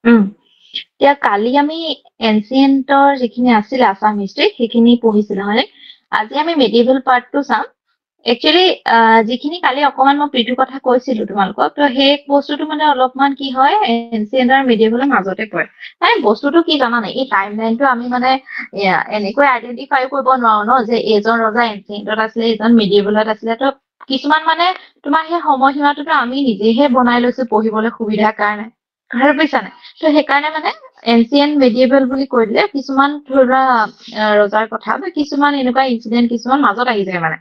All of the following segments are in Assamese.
উম এতিয়া কালি আমি এনচিয়েন্টৰ যিখিনি আছিলে আছাম হিষ্ট্ৰী সেইখিনি পঢ়িছিলো হয়নে আজি আমি মেডিভেল পাৰ্টটো চাম একচুৱেলি যিখিনি কালি অকমান মই প্ৰিটোৰ কথা কৈছিলো তোমালোকক তো সেই বস্তুটো মানে অলপমান কি হয় এনচিয়েন্ট আৰু মেডিভেলৰ মাজতে পৰে মানে বস্তুটো কি জানা নাই এই টাইম লাইনটো আমি মানে এনেকৈ আইডেন্টিফাই কৰিব নোৱাৰো ন যে এইজন ৰজা এনচিয়েন্টত আছিলে এইজন মেডিভেলত আছিলে তো কিছুমান মানে তোমাৰ সেই সময়সীমাটোতো আমি নিজেহে বনাই লৈছো পঢ়িবলৈ সুবিধাৰ কাৰণে কথা বুজিছা নাই তো সেইকাৰণে মানে এনচিয়েন্ট মেডিয়েবল বুলি কৈ দিলে কিছুমান ধৰি লোৱা ৰজাৰ কথা বা কিছুমান এনেকুৱা ইনচিডেন্ট কিছুমান মাজত আহি যায় মানে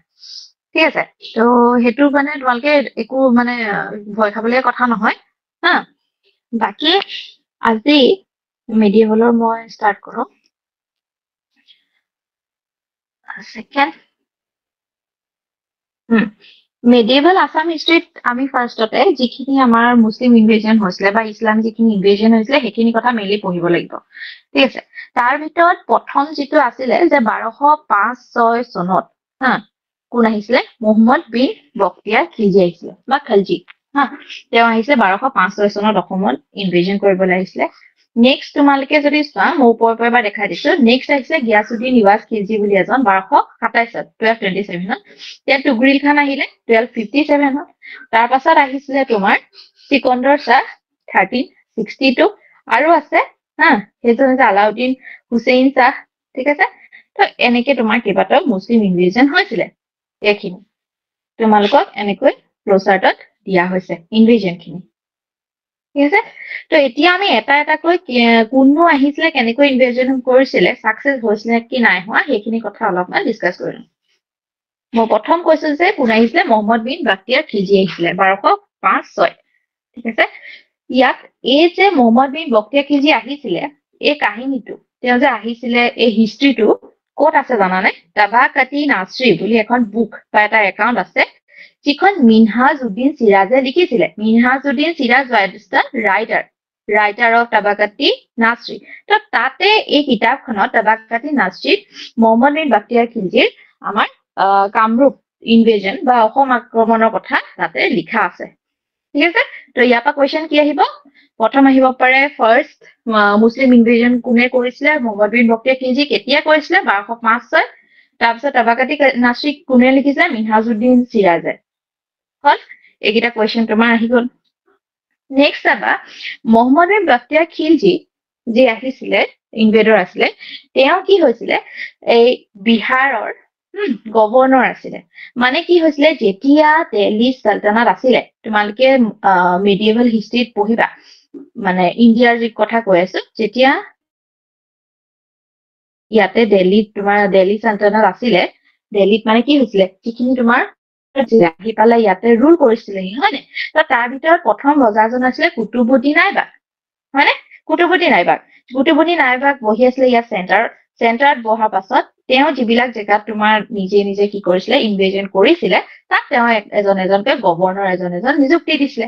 ঠিক আছে তো সেইটো মানে তোমালোকে একো মানে ভয় খাবলগীয়া কথা নহয় হা বাকী আজি মেডিয়েবলৰ মই ষ্টাৰ্ট কৰো ছেকেণ্ড মেডিয়েবল আছাম হিষ্ট্ৰীত আমি ফাৰ্ষ্টতে যিখিনি আমাৰ মুছলিম ইনভেজন হৈছিলে বা ইছলাম যিখিনি ইনভেজন হৈছিলে সেইখিনি কথা মেইনলি পঢ়িব লাগিব ঠিক আছে তাৰ ভিতৰত প্ৰথম যিটো আছিলে যে 1205-6 চনত হা কোন আহিছিলে মহম্মদ বিন বখতিয়াৰ খিলজী আহিছিলে বা খালজী হা তেওঁ আহিছিলে 1205-6 চনত অসমত ইনভেজন কৰিবলৈ আহিছিলে নেক্সট তোমালোকে যদি চোৱা মই ওপৰৰ পৰা এবাৰ দেখাই দিছো নেক্সট আহিছিলে গিয়াছুদ্দিন নিৱাজ খিলজী বুলি এজন 1227 1227 তেতিয়া টুগৰিল খান আহিলে 1257 তাৰ পাছত আহিছিলে তোমাৰ চিকন্দৰ শাহ 1362 আৰু আছে হা সেইটো হৈছে আলাউদ্দিন হুছেইন শাহ ঠিক আছে তো এনেকে তোমাৰ কেইবাটাও মুছলিম ইনভেজন হৈছিলে এইখিনি তোমালোকক এনেকৈ ফ্ল'চাৰ্টত দিয়া হৈছে ইনভেজন খিনি ঠিক আছে তো এতিয়া আমি এটা এটাকৈ কোননো আহিছিলে কেনেকৈ ইনভেজন কৰিছিলে সাকসেস হৈছিলে কি নাই হোৱা সেইখিনি কথা অলপমান ডিসকাস কৰিম মই প্ৰথম কৈছো যে কোন আহিছিলে মহম্মদ বিন বাখতিয়াৰ খিলজী আহিছিলে 1205-6 ঠিক আছে ইয়াত এই যে মহম্মদ বিন বখতিয়াৰ খিলজী আহিছিলে এই কাহিনীটো তেওঁ যে আহিছিলে এই হিষ্ট্ৰীটো ক'ত আছে জানানে তাবাকাতি নাছৰী বুলি এখন বুক বা এটা একাউণ্ট আছে যিখন মিনহাজউদ্দিন চিৰাজে লিখিছিলে Minhajuddin Siraj is the writer of Tabaqati Nasiri তো তাতে এই কিতাপখনত তাবাকাতি নাছৰীত মহম্মদ বিন বাখতিয়াৰ খিলজীৰ আমাৰ কামৰূপ ইনভেজন বা অসম আক্ৰমণৰ কথা তাতে লিখা আছে ঠিক আছে তো ইয়াৰ পৰা কুৱেশ্যন কি আহিব প্ৰথম আহিব পাৰে ফাৰ্ষ্ট মুছলিম ইনভেজন কোনে কৰিছিলে মহম্মদ বিন বখতিয়াৰ খিলজী কেতিয়া কৰিছিলে 1205-6 তাৰপিছত তাবাকাতি নাছৰী কোনে লিখিছিলে মিনহাজউদ্দিন চিৰাজে হল এইকেইটা কুৱেশ্যন তোমাৰ আহি গল নেক্সট চাবা মহম্মদ বিন বখতিয়াৰ খিলজী যি আহিছিলে ইনভেডৰ আছিলে তেওঁ কি হৈছিলে এই বিহাৰৰ গভৰ্ণৰ আছিলে মানে কি হৈছিলে যেতিয়া দিল্লী সালতানাত আছিলে তোমালোকে মেডিয়েবল হিষ্ট্ৰীত পঢ়িবা মানে ইণ্ডিয়াৰ যি কথা কৈ আছো যেতিয়া ইয়াতে দিল্লীত তোমাৰ দিল্লী সালতানাত আছিলে দিল্লীত মানে কি হৈছিলে যিখিনি তোমাৰ আহি পেলাই ইয়াতে ৰুল কৰিছিলেহি হয়নে তো তাৰ ভিতৰত প্ৰথম ৰজাজন আছিলে কুতুবুদ্দিন আইবাক হয়নে কুতুবুদ্দিন আইবাক বহি আছিলে ইয়াত চেণ্টাৰত বহাৰ পাছত তেওঁ যিবিলাক জেগাত তোমাৰ নিজে নিজে কি কৰিছিলে ইনভেজন কৰিছিলে তাত তেওঁ এজনকৈ গভৰ্ণৰ এজন নিযুক্তি দিছিলে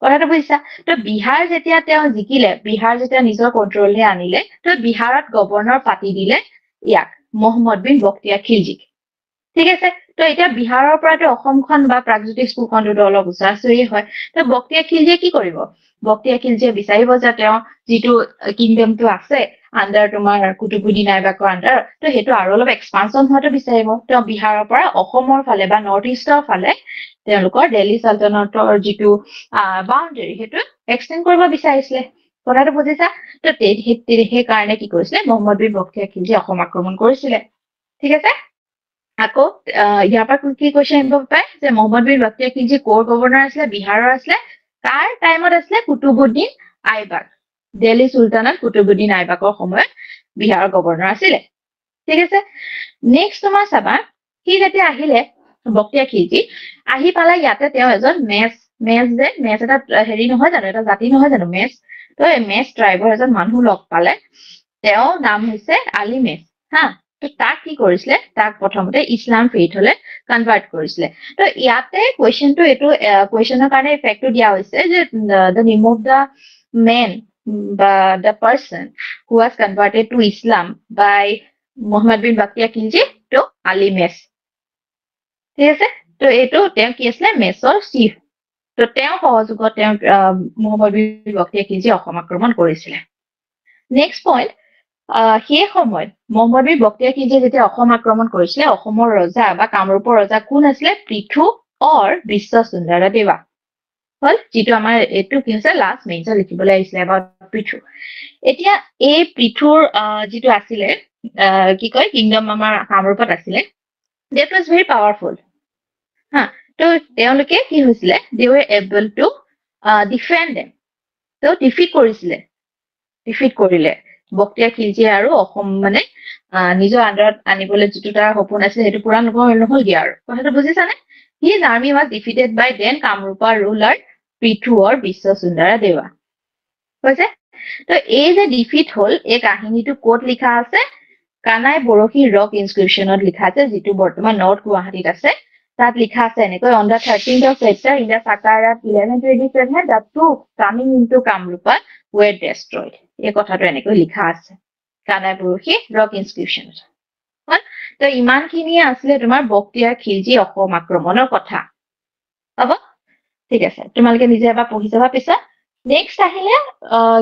কথাটো বুজিছা তো বিহাৰ যেতিয়া তেওঁ জিকিলে বিহাৰ যেতিয়া নিজৰ কন্ট্ৰললৈ আনিলে তো বিহাৰত গভৰ্ণৰ পাতি দিলে ইয়াক মহম্মদ বিন বখতিয়াৰ খিলজীক ঠিক আছে তো এতিয়া বিহাৰৰ পৰাটো অসমখন বা প্ৰাগজ্যোতিষ ভূখণ্ডটো অলপ উচাচৰি হয় তো বখতিয়াৰ খিলজীয়ে কি কৰিব বখতিয়াৰ খিলজীয়ে বিচাৰিব যে তেওঁ যিটো কিংডমটো আছে আণ্ডাৰ তোমাৰ কুতুবুদ্দিন আইবাকৰ আণ্ডাৰ তো সেইটো আৰু অলপ এক্সপানশ্যন হোৱাটো বিচাৰিব তেওঁ বিহাৰৰ পৰা অসমৰ ফালে বা নৰ্থ ইষ্টৰ ফালে তেওঁলোকৰ দিল্লী সালতানাতৰ যিটো বাউণ্ডেৰী সেইটো এক্সটেণ্ড কৰিব বিচাৰিছিলে কথাটো বুজিছা তো সেইকাৰণে কি কৰিছিলে মহম্মদ বিন বখতিয়াৰ খিলজীয়ে অসম আক্ৰমণ কৰিছিলে ঠিক আছে আকৌ ইয়াৰ পৰা কি কুৱেশ্যন আহিব পাৰে যে মহম্মদ বিন বখতিয়াৰ খিলজী ক'ৰ গভৰ্ণৰ আছিলে বিহাৰৰ আছিলে কাৰ টাইমত আছিলে কুতুবুদ্দিন আইবাক দিল্লী চুলতানত কুতুবুদ্দিন আইবাকৰ সময়ত বিহাৰৰ গভৰ্ণৰ আছিলে ঠিক আছে নেক্সট তোমাৰ চাবা সি যেতিয়া আহিলে বখতিয়াৰ খিলজী আহি পালে ইয়াতে তেওঁ এজন মেচ এটা হেৰি নহয় জানো এটা জাতি নহয় জানো মেচ তো এই মেচ ট্ৰাইবৰ এজন মানুহ লগ পালে তেওঁৰ নাম হৈছে আলী মেচ হা তো তাক কি কৰিছিলে তাক প্ৰথমতে ইছলাম ফেইথলে কনভাৰ্ট কৰিছিলে তো ইয়াতে কুৱেশ্যনটো এইটো কুৱেশ্যনৰ কাৰণে ইফেক্টটো দিয়া হৈছে যে the name of the men বা the person who was converted to Islam by Muhammad bin Bakhtiyar Khilji তো আলী মেচ ঠিক আছে তো এইটো তেওঁ কি আছিলে মেচৰ চিফ তো তেওঁ সহযোগত তেওঁ মহম্মদ বিন বখতিয়াৰ খিলজী অসম আক্ৰমণ কৰিছিলে নেক্সট পইণ্ট সেই সময়ত মহম্মদ বিন বখতিয়াৰ খিলজীয়ে যেতিয়া অসম আক্ৰমণ কৰিছিলে অসমৰ ৰজা বা কামৰূপৰ ৰজা কোন আছিলে পৃথু অৰ বিশ্বসুন্দৰ দেৱা হল যিটো আমাৰ এইটো কি হৈছে লাষ্ট মেইনছত লিখিবলৈ আহিছিলে এবাউট পৃথু এতিয়া এই পৃথুৰ যিটো আছিলে কি কয় কিংডম আমাৰ কামৰূপত আছিলে that was very powerful হা তো তেওঁলোকে কি হৈছিলে they were able to defend them তো ডিফিট কৰিলে বখতিয়াৰ খিলজীয়ে আৰু অসম মানে নিজৰ আণ্ডাৰত আনিবলৈ যিটো তাৰ সপোন আছিল সেইটো পূৰণ নহলগে আৰু কথাটো বুজিছানে his army was defeated by then কামৰূপৰ ruler পৃথু or বিশ্বসুন্দৰ দেৱা হৈছে তো এই যে ডিফিট হল এই কাহিনীটো ক'ত লিখা আছে কানাই বৰশী ৰক ইনস্ক্ৰিপশ্যনত লিখা আছে যিটো বৰ্তমান নৰ্থ গুৱাহাটীত আছে তাত লিখা আছে এনেকৈ on the 13th of September in the Sakarat 1127 the troops coming into Kamrupa were destroyed এই কথাটো এনেকৈ লিখা আছে কানাই বৰশী ৰক ইনস্ক্ৰিপশ্যনত তো ইমানখিনি আছিলে তোমাৰ বখতিয়াৰ খিলজী অসম আক্ৰমণৰ কথা হ'ব ঠিক আছে তোমালোকে নিজে এবাৰ পঢ়ি যাবা পিছত নেক্সট আহিলে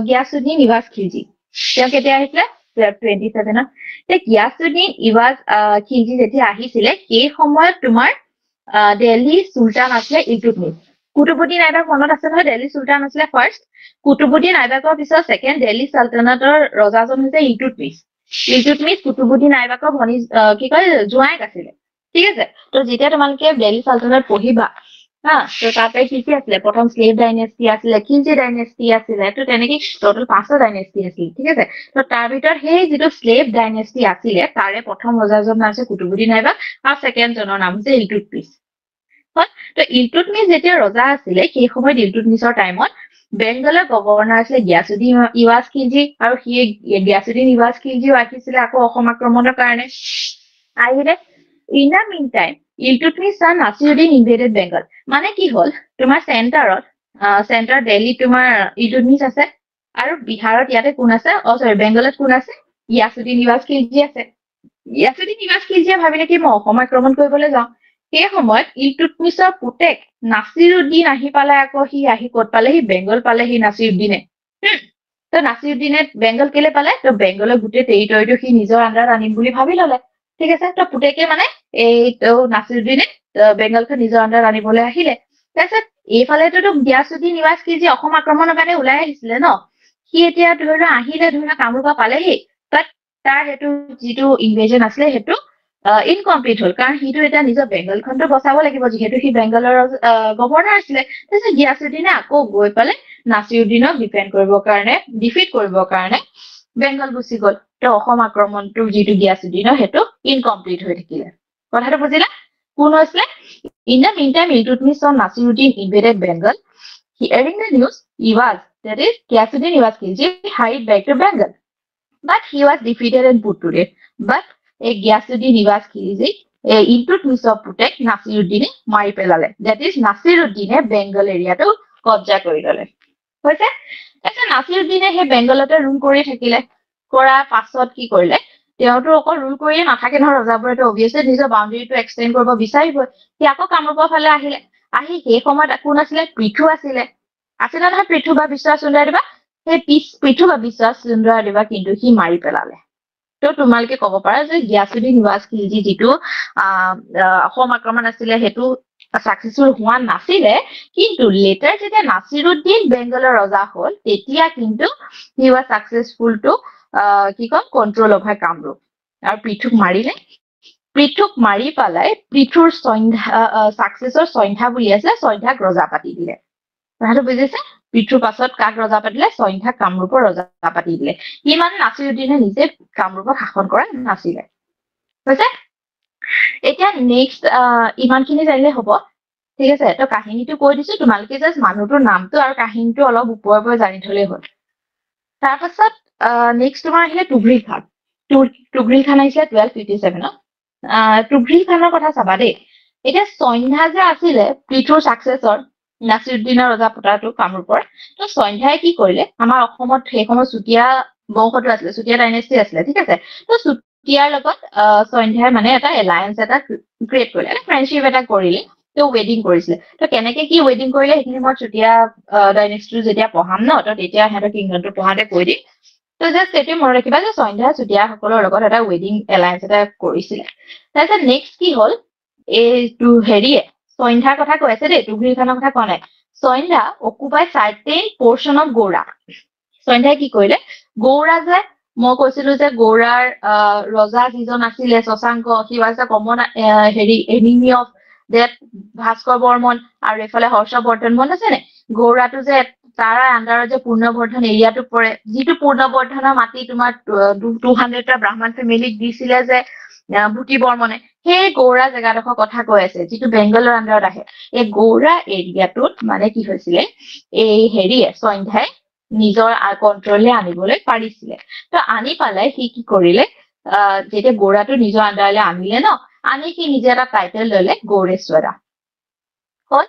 গিয়াসুদ্দিন ইৱাজ খিলজী তেওঁ কেতিয়া আহিছিলে 27 গিয়াসুদ্দিন ইৱাজ খিলজী যেতিয়া আহিছিলে সেই সময়ত তোমাৰ দিল্লী সুলতান আছিলে ইলতুৎমিছ কুতুবুদ্দিন আইবাক মনত আছে নহয় দিল্লী সুলতান আছিলে ফাৰ্ষ্ট কুতুবুদ্দিন আইবাকৰ পিছত সেকেন্ড দিল্লী সালতানাতৰ ৰজাজন হৈছে ইলতুৎমিছ কুতুবুদ্দিন আইবাকৰ ভনী কি কয় জোঁৱাইক আছিলে ঠিক আছে তো যেতিয়া তোমালোকে দিল্লী সালতানাত পঢ়িবা হা তো তাতে কি আছিলে প্ৰথম স্লেভ ডাইনেষ্টি আছিলে খিলজী ডাইনেষ্টি আছিলে তো তেনেকৈ টোটাল 5টা ডাইনেষ্টি আছিল ঠিক আছে তো তাৰ ভিতৰত সেই যিটো স্লেভ ডাইনেষ্টি আছিলে তাৰে প্ৰথম ৰজাজন নাম আছে কুতুবুদ্দিন আইবাক আৰু সেকেন্ড জনৰ নাম হৈছে ইলতুৎমিছ তো ইলতুৎমিছ যেতিয়া ৰজা আছিলে সেই সময়ত ইলতুৎমিছৰ টাইমত বেংগলৰ গভৰ্ণৰ আছিলে গিয়াসুদ্দিন ইৱাজ খিলজী আৰু সেই গিয়াসুদ্দিন ইৱাজ খিলজীও আহিছিলে আকৌ অসম আক্ৰমণৰ কাৰণে আহিলে in the meantime Iltutmish son Naseeruddin invaded Bengal মানে কি হল তোমাৰ চেণ্টাৰ দিল্লী তোমাৰ ইলতুৎমিছ আছে আৰু বিহাৰত ইয়াতে কোন আছে সৰি বেংগলত কোন আছে গিয়াসুদ্দিন ইৱাজ খিলজী আছে গিয়াসুদ্দিন ইৱাজ খিলজীয়ে ভাবিলে কি মই অসম আক্ৰমণ কৰিবলৈ যাওঁ সেই সময়ত ইলতুৎমিছৰ পুতেক নাছিৰুদ্দিন আহি পালে আকৌ সি আহি ক'ত পালে সি বেংগল পালে সি নাছিৰুদ্দিনে তো নাছিৰুদ্দিনে বেংগল কেলে পালে তো বেংগলৰ গোটেই টেৰিটৰিটো সি নিজৰ আণ্ডাৰত আনিম বুলি ভাবি ললে ঠিক আছে তো পুতেকে মানে এই তো নাছিৰুদ্দিনে বেংগলখন নিজৰ আণ্ডাৰত আনিবলৈ আহিলে তাৰপিছত এইফালেতো গিয়াসুদ্দিন ইৱাজ খিলজী অসম আক্ৰমণৰ কাৰণে ওলাই আহিছিলে ন সি এতিয়া ধৰি আহিলে ধৰি কামৰূপা পালেহি বাট তাৰ সেইটো যিটো ইনভেজন আছিলে সেইটো ইনকমপ্লিট হল কাৰণ সিটো এতিয়া নিজৰ বেংগলখনটো বচাব লাগিব যিহেতু সি বেংগলৰ গভৰ্ণৰ আছিলে তাৰপিছত গিয়াসুদ্দিনে আকৌ গৈ পালে নাছিৰুদ্দিনক ডিফিট কৰিবৰ কাৰণে বেংগল গুচি গল তো অসম আক্ৰমণটো যিটো গিয়াসুদ্দিনৰ সেইটো ইনকমপ্লিট হৈ থাকিলে কথাটো বুজিলা কোন হৈছিলে in the meantime Iltutmish son Naseeruddin invaded Bengal hearing the news Iwaz that is Ghiasuddin Iwaz Khilji hurried back to Bengal but he was defeated and put to death but এই গিয়াসুদ্দিন ইৱাজ খিলজী ইলতুৎমিছৰ পুতেক নাছিৰুদ্দিনে মাৰি পেলালে that is নাছিৰুদ্দিনে বেংগল এৰিয়াটো কব্জা কৰি ললে হৈছে তাৰপিছত নাছিৰুদ্দিনে সেই বেংগলতে ৰুল কৰি থাকিলে কৰাৰ পাছত কি কৰিলে তেওঁতো অকল ৰুল কৰিয়ে নাথাকে নহয় ৰজাবোৰেতো অবভিয়াছলি নিজৰ বাউণ্ডেৰীটো এক্সটেণ্ড কৰিব বিচাৰিবই সি আকৌ কামৰূপৰ ফালে আহিলে আহি সেই সময়ত কোন আছিলে পৃথু আছিলে নহয় পৃথু বা বিশ্বাসচন্দ্ৰ দেৱা সেই পৃথু বা বিশ্বাসচন্দ্ৰ দেৱা কিন্তু সি মাৰি পেলালে তো তোমালোকে ক'ব পাৰা যে গিয়াসুদ্দিন ইৱাজ খিলজী যিটো অসম আক্ৰমণ আছিলে সেইটো সাকসেসফুল হোৱা নাছিলে কিন্তু লেটাৰ যেতিয়া নাছিৰুদ্দিন বেংগলৰ ৰজা হল তেতিয়া কিন্তু হি ওয়াজ সাকসেসফুল টু কি কম কন্ট্ৰোল অভাৰ কামৰূপ আৰু পৃথুক মাৰিলে পৃথুক মাৰি পেলাই পৃথুৰ সাকসেসৰ সন্ধ্যা বুলি আছে সন্ধ্যাক ৰজা পাতি দিলে কথাটো বুজিছে পৃথুৰ পাছত কাক ৰজা পাতিলে সন্ধ্যাক কামৰূপৰ ৰজা পাতি দিলে ই মানে নাছিৰুদ্দিনে নিজে কামৰূপক শাসন কৰা নাছিলে বুজিছে এতিয়া নেক্সট ইমানখিনি জানিলে হ'ব ঠিক আছে তো কাহিনীটো কৈ দিছো তোমালোকে জাস্ট মানুহটোৰ নামটো আৰু কাহিনীটো অলপ ওপৰে জানি থলে হ'ল তাৰপাছত নেক্সট তোমাৰ আহিলে তুঘ্ৰীল খান তুঘ্ৰীল খান আহিছিলে 1257 তুঘ্ৰীল খানৰ কথা চাবা দেই এতিয়া সন্ধ্যা যে আছিলে পৃথুৰ সাকসেসৰ নাছিৰুদ্দিনৰ ৰজা পতাটো কামৰূপৰ তো সন্ধ্যাই কি কৰিলে আমাৰ অসমত সেই সময় চুতীয়া বংশটো আছিলে চুতীয়া ডাইনেষ্টি আছিলে ঠিক আছে তো চুতীয়াৰ লগত সন্ধ্যাই মানে এটা এলায়েন্স এটা ক্ৰিয়েট কৰিলে এটা ফ্ৰেণ্ডশ্বিপ এটা কৰিলে তো ৱেডিং কৰিছিলে তো কেনেকে কি ৱেডিং কৰিলে সেইখিনি মই চুতীয়া ডাইনেষ্টিটো যেতিয়া পঢ়াম ন তো তেতিয়া সিহঁতৰ কিংডমটো পঢ়াতে কৈ দিম তো জাষ্ট এইটোৱে মনত ৰাখিবা যে সন্ধ্যা চুতীয়াসকলৰ লগত এটা ৱেডিং এলায়েন্স এটা কৰিছিলে তাৰপিছত নেক্সট কি হ'ল এইটো হেৰিয়ে সন্ধ্যাৰ কথা কৈ আছে দেই তুঘ্ৰীল খানৰ কথা কোৱা নাই Sandhya occupy certain portion of Gaura সন্ধ্যাই কি কৰিলে গৌৰা যে মই কৈছিলো যে গৌৰাৰ ৰজা যিজন আছিলে Shashank he was the common হেৰি enemy of that Bhaskar Barman আৰু এফালে হৰ্ষবৰ্ধন মনত আছে নে গৌৰাটো যে তাৰ আণ্ডাৰত যে পূৰ্ণবৰ্ধন এৰিয়াটো পৰে যিটো পূৰ্ণবৰ্ধনৰ মাটি তোমাৰ 200টা ব্ৰাহ্মণ ফেমিলিক দিছিলে যে ভূতি বৰ্মনে সেই গৌৰা জেগাডোখৰ কথা কৈ আছে যিটো বেংগলৰ আণ্ডাৰত আহে এই গৌৰা এৰিয়াটোত মানে কি হৈছিলে এই হেৰিয়ে সন্ধ্যাই নিজৰ কন্ট্ৰলে আনিবলৈ পাৰিছিলে তো আনি পালে সি কি কৰিলে যেতিয়া গৌৰাটো নিজৰ আণ্ডাৰলে আনিলে ন আনি সি নিজে এটা টাইটেল ললে গৌৰেশ্বৰা হ'ল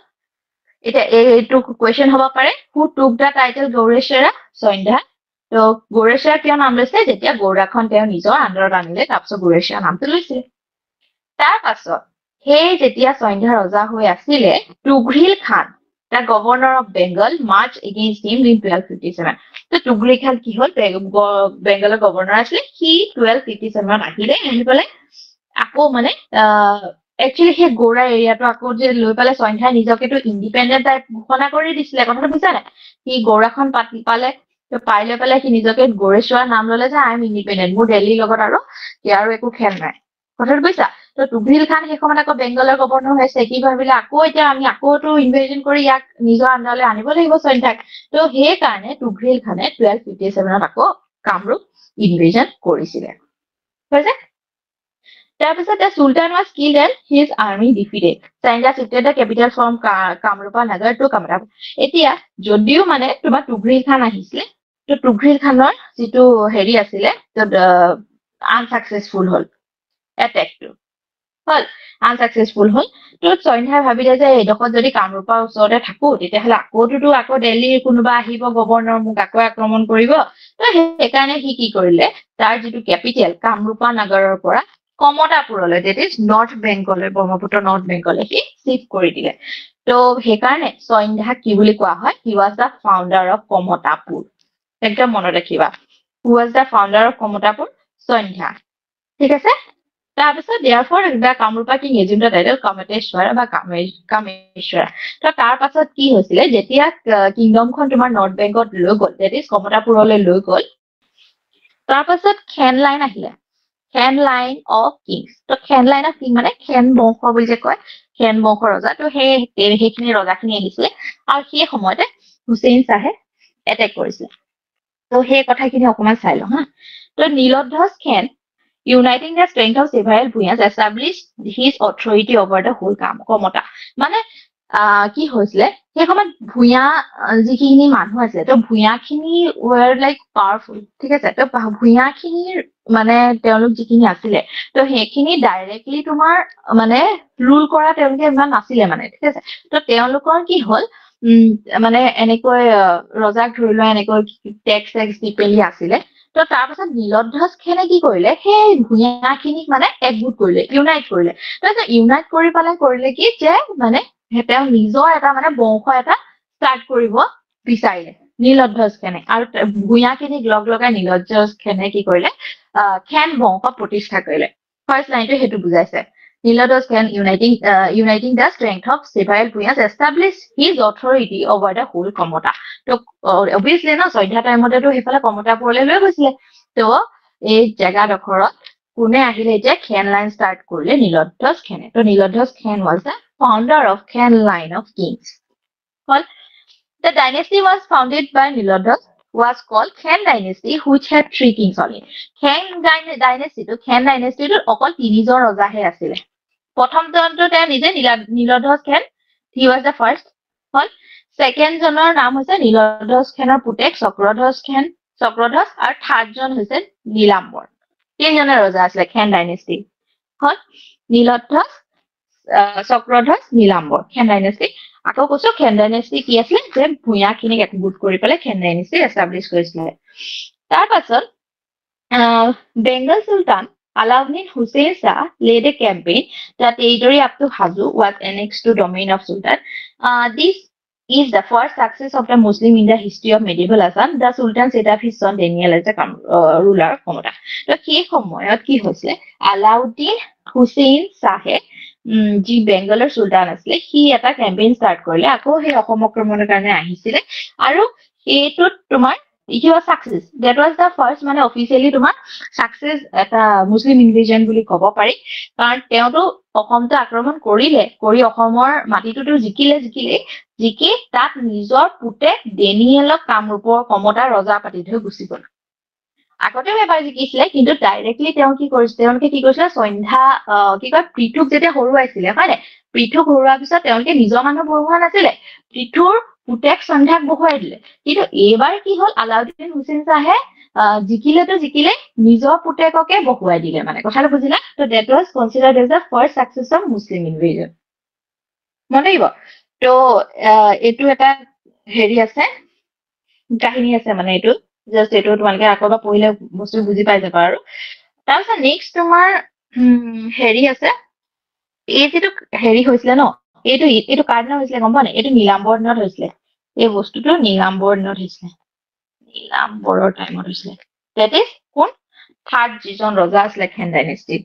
এতিয়া এইটো কুৱেশ্যন হ'ব পাৰে হু টুক দা টাইটেল গৌৰেশ্বৰা সন্ধ্যা তো গৌৰেশ্বৰা কিয় নাম লৈছে যেতিয়া গৌৰাখন তেওঁ নিজৰ আণ্ডাৰত আনিলে তাৰপিছত গৌৰেশ্বৰা নামটো লৈছিলে তাৰ পাছত সেই যেতিয়া সন্ধ্যা ৰজা হৈ আছিলে তুঘ্ৰীল খান the governor of Bengal marched against him in 1257 তো তুঘ্ৰীল খান কি হ'ল বেংগলৰ গভৰ্ণৰ আছিলে সি 1257 আহিলে আহি পেলাই আকৌ মানে একচুৱেলি সেই গৌৰা এৰিয়াটো আকৌ যে লৈ পেলাই সন্ধ্যাই নিজকেতো ইণ্ডিপেণ্ডেণ্ট টাইপ ঘোষণা কৰি দিছিলে কথাটো বুজা নাই সি গৌৰাখন পালে তো পাই লৈ পেলাই সি নিজকে গৌৰেশ্বৰৰ নাম ললে যে আই এম ইণ্ডিপেণ্ডেণ্ট মোৰ দিল্লীৰ লগত আৰু ইয়াৰো একো খেল নাই কথাটো বুজিছা তো তুঘ্ৰীল খান সেই সময়ত আকৌ বেংগলৰ গভৰ্ণৰ হৈছে কি ভাবিলে আকৌ এতিয়া আমি আকৌতো ইনভেজন কৰি ইয়াক নিজৰ আণ্ডাৰলৈ আনিব লাগিব সন্ধ্যাক তো সেইকাৰণে তুঘ্ৰীল খানে 1257 আকৌ কামৰূপ ইনভেজন কৰিছিলে হৈছে তাৰপিছত the sultan was killed and his army defeated Sandhya shifted the capital from Kamrupa Nagar to Kamrup এতিয়া যদিও মানে তোমাৰ তুঘ্ৰীল খান আহিছিলে তো তুঘ্ৰীল খানৰ যিটো হেৰি আছিলে তো আনসাকসেসফুল হ'ল এটেকটো হ'ল আনসাকসেসফুল হ'ল তো সন্ধ্যাই ভাবিলে যে এইডোখৰত যদি কামৰূপৰ ওচৰতে থাকো তেতিয়াহ'লে আকৌ দিল্লীৰ কোনোবা আহিব গভৰ্ণৰ মোক আকৌ আক্ৰমণ কৰিব তো সেইকাৰণে সি কি কৰিলে তাৰ যিটো কেপিটেল কামৰূপা নগৰৰ পৰা কমতাপুৰলৈ ডেট ইজ নৰ্থ বেংগললৈ ব্ৰহ্মপুত্ৰ নৰ্থ বেংগললৈ সি শিফ্ট কৰি দিলে তো সেইকাৰণে সন্ধ্যাক কি বুলি কোৱা হয় he was the founder of Kamatapur একদম মনত ৰাখিবা who was the founder of Kamatapur Sandhya ঠিক আছে তাৰপিছত therefore the Kamarupa king assumed the title Kamateshwara বা কামেশ্বৰা তো তাৰ পাছত কি হৈছিলে যেতিয়া কিংডমখন তোমাৰ নৰ্থ বেংগলত লৈ গ'ল ডেট ইজ কমতাপুৰলৈ লৈ গ'ল তাৰ পাছত খেন লাইন আহিলে খেন লাইন অফ কিংছ তো খেন লাইন অফ কিং মানে খেন বংশ বুলি যে কয় খেন বংশৰ ৰজা তো সেইখিনি ৰজাখিনি আহিছিলে আৰু সেই সময়তে হুছেইন শ্বাহে এটেক কৰিছিলে তো সেই কথাখিনি অকমান চাই লওঁ হা তো নীলধ্বজ খেন uniting the strength of several Bhuyas established his authority over the whole Komata মানে কি হৈছিলে সেই সময়ত ভূঞা যিখিনি মানুহ আছে তো ভূঞাখিনি were like powerful ঠিক আছে তো ভূঞাখিনিৰ মানে তেওঁলোক যিখিনি আছিলে তো সেইখিনি ডাইৰেক্টলি তোমাৰ মানে ৰুল কৰা তেওঁলোকে ইমান নাছিলে মানে ঠিক আছে তো তেওঁলোকৰ কি হ'ল মানে এনেকৈ ৰজাক ধৰি লোৱা এনেকৈ টেক্স দি পেলি আছিলে তো তাৰ পাছত নীলধ্বজ খেনে কি কৰিলে সেই ভূঞাখিনিক মানে একগোট কৰিলে ইউনাইট কৰিলে তাৰপিছত ইউনাইট কৰি পেলাই কৰিলে কি যে মানে তেওঁ নিজৰ এটা মানে বংশ এটা ষ্টাৰ্ট কৰিব বিচাৰিলে নীলধ্বজ খেনে আৰু ভূঞাখিনিক লগ লগাই নীলধ্বজ খেনে কি কৰিলে খেন বংশ প্ৰতিষ্ঠা কৰিলে ফাৰ্ষ্ট লাইনটো সেইটো বুজাইছে নীলধ্বজ খেন uniting the strength of several Bhuyas established his authority over the whole Komata তো obviously না সন্ধ্যা টাইমতেতো সেইফালে কমতাপুৰলৈ লৈ গৈছিলে তো এই জেগাডোখৰত কোনে আহিলে এতিয়া খেন লাইন ষ্টাৰ্ট কৰিলে নীলধ্বজ খেনে তো নীলধ্বজ খেন was the founder of Khen line of kings হ'ল the dynasty was founded by Nilodhaj was called Khen dynasty which had 3 kings only Khen dynasty to Khen dynasty to অকল তিনিজন ৰজাহে আছিলে প্ৰথমজনটো তেওঁ নিজে Niladhwaj Khen he was the first হ'ল সেকেন্ড জনৰ নাম হৈছে নীলধ্বজ খেনৰ পুতেক চক্ৰধ্বজ খেন চক্ৰধ্বজ আৰু থাৰ্ড জন হৈছে নীলাম্বৰ তিনিজনে ৰজা আছিলে খেন ডাইনেষ্টি হ'ল নীলধ্বজ চক্ৰধ্বজ নীলাম্বৰ খেন ডাইনেষ্টি আকৌ কৈছো খেন ডাইনেষ্টি কি আছিলে যে ভূঞাখিনিক একগোট কৰি পেলাই খেন ডাইনেষ্টি এষ্টাব্লিছ কৰিছিলে তাৰ পাছত বেংগল চুলতান Alauddin Hussain Shah led a campaign. The territory up to Hazu was annexed to domain of Sultan. This is the first success of the Muslim in the history of medieval Assam. The Sultan set up his son Daniel as the ruler of Komota. তো সেই সময়ত কি হৈছিলে আলাউদ্দিন হুছেইন শাহে যি বেংগলৰ চুলতান আছিলে সি এটা কেম্পেইন ষ্টাৰ্ট কৰিলে আকৌ সেই অসম আক্ৰমণৰ কাৰণে আহিছিলে আৰু এইটোত তোমাৰ it was success. That was the first মানে অফিচিয়েলি তোমাৰ success এটা মুছলিম ইনভেজন বুলি ক'ব পাৰি কাৰণ তেওঁতো অসমটো আক্ৰমণ কৰি অসমৰ মাটিটোতো জিকি তাত নিজৰ পুতেক ডেনিয়েলক কামৰূপৰ কমতাৰ ৰজা পাতি থৈ গুচি গ'ল আগতেও এবাৰ জিকিছিলে কিন্তু ডাইৰেক্টলি তেওঁলোকে কি কৰিছিলে সন্ধ্যা কি কয় পৃথুক যেতিয়া হৰুৱাইছিলে হয় নে পৃথুক হৰুৱাৰ পিছত তেওঁলোকে নিজৰ মানুহ বহুৱা নাছিলে পৃথুৰ পুতেক সন্ধ্যাক বহুৱাই দিলে কিন্তু এইবাৰ কি হ'ল আলাউদ্দিন হুছেইন শাহে জিকিলে নিজৰ পুতেককে বহুৱাই দিলে মানে কথাটো বুজিলা তো that was considered as the first success of Muslim invasion মনে আহিব তো এইটো এটা হেৰি আছে কাহিনী আছে মানে এইটো জাস্ট এইটো তোমালোকে আকৌ এবাৰ পঢ়িলে বস্তু বুজি পাই যাবা আৰু তাৰপিছত নেক্সট তোমাৰ হেৰি আছে এই যেটো হেৰি হৈছিলে ন এইটো কাৰ দিনত হৈছিলে গম পোৱা নাই এইটো নীলাম্বৰ দিনত হৈছিলে এই বস্তুটো নীলাম্বৰ দিনত হৈছিলে নীলাম্বৰৰ টাইমত হৈছিলে that is কোন থাৰ্ড যিজন ৰজা আছিলে খেন ডাইনেষ্টিত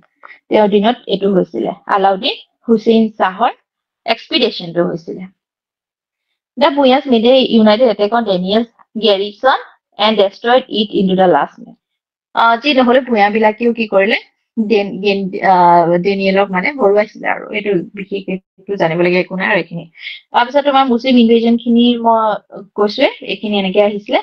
তেওঁৰ দিনত এইটো হৈছিলে আলাউদ্দিন হুছেইন শাহৰ এক্সপিডিশ্যনটো হৈছিলে The Buyans made a united attack on Daniel's garrison and destroyed it into the last minute. যি নহলে ভূঞা বিলাকেও কি কৰিলে ডেনিয়েলক মানে হৰুৱাইছিলে আৰু এইটো বিশেষ একটু জানিবলগীয়া একো নাই আৰু এইখিনি তাৰপিছত তোমাৰ মুছলিম ইনভেজন খিনি মই কৈছোৱে এইখিনি এনেকে আহিছিলে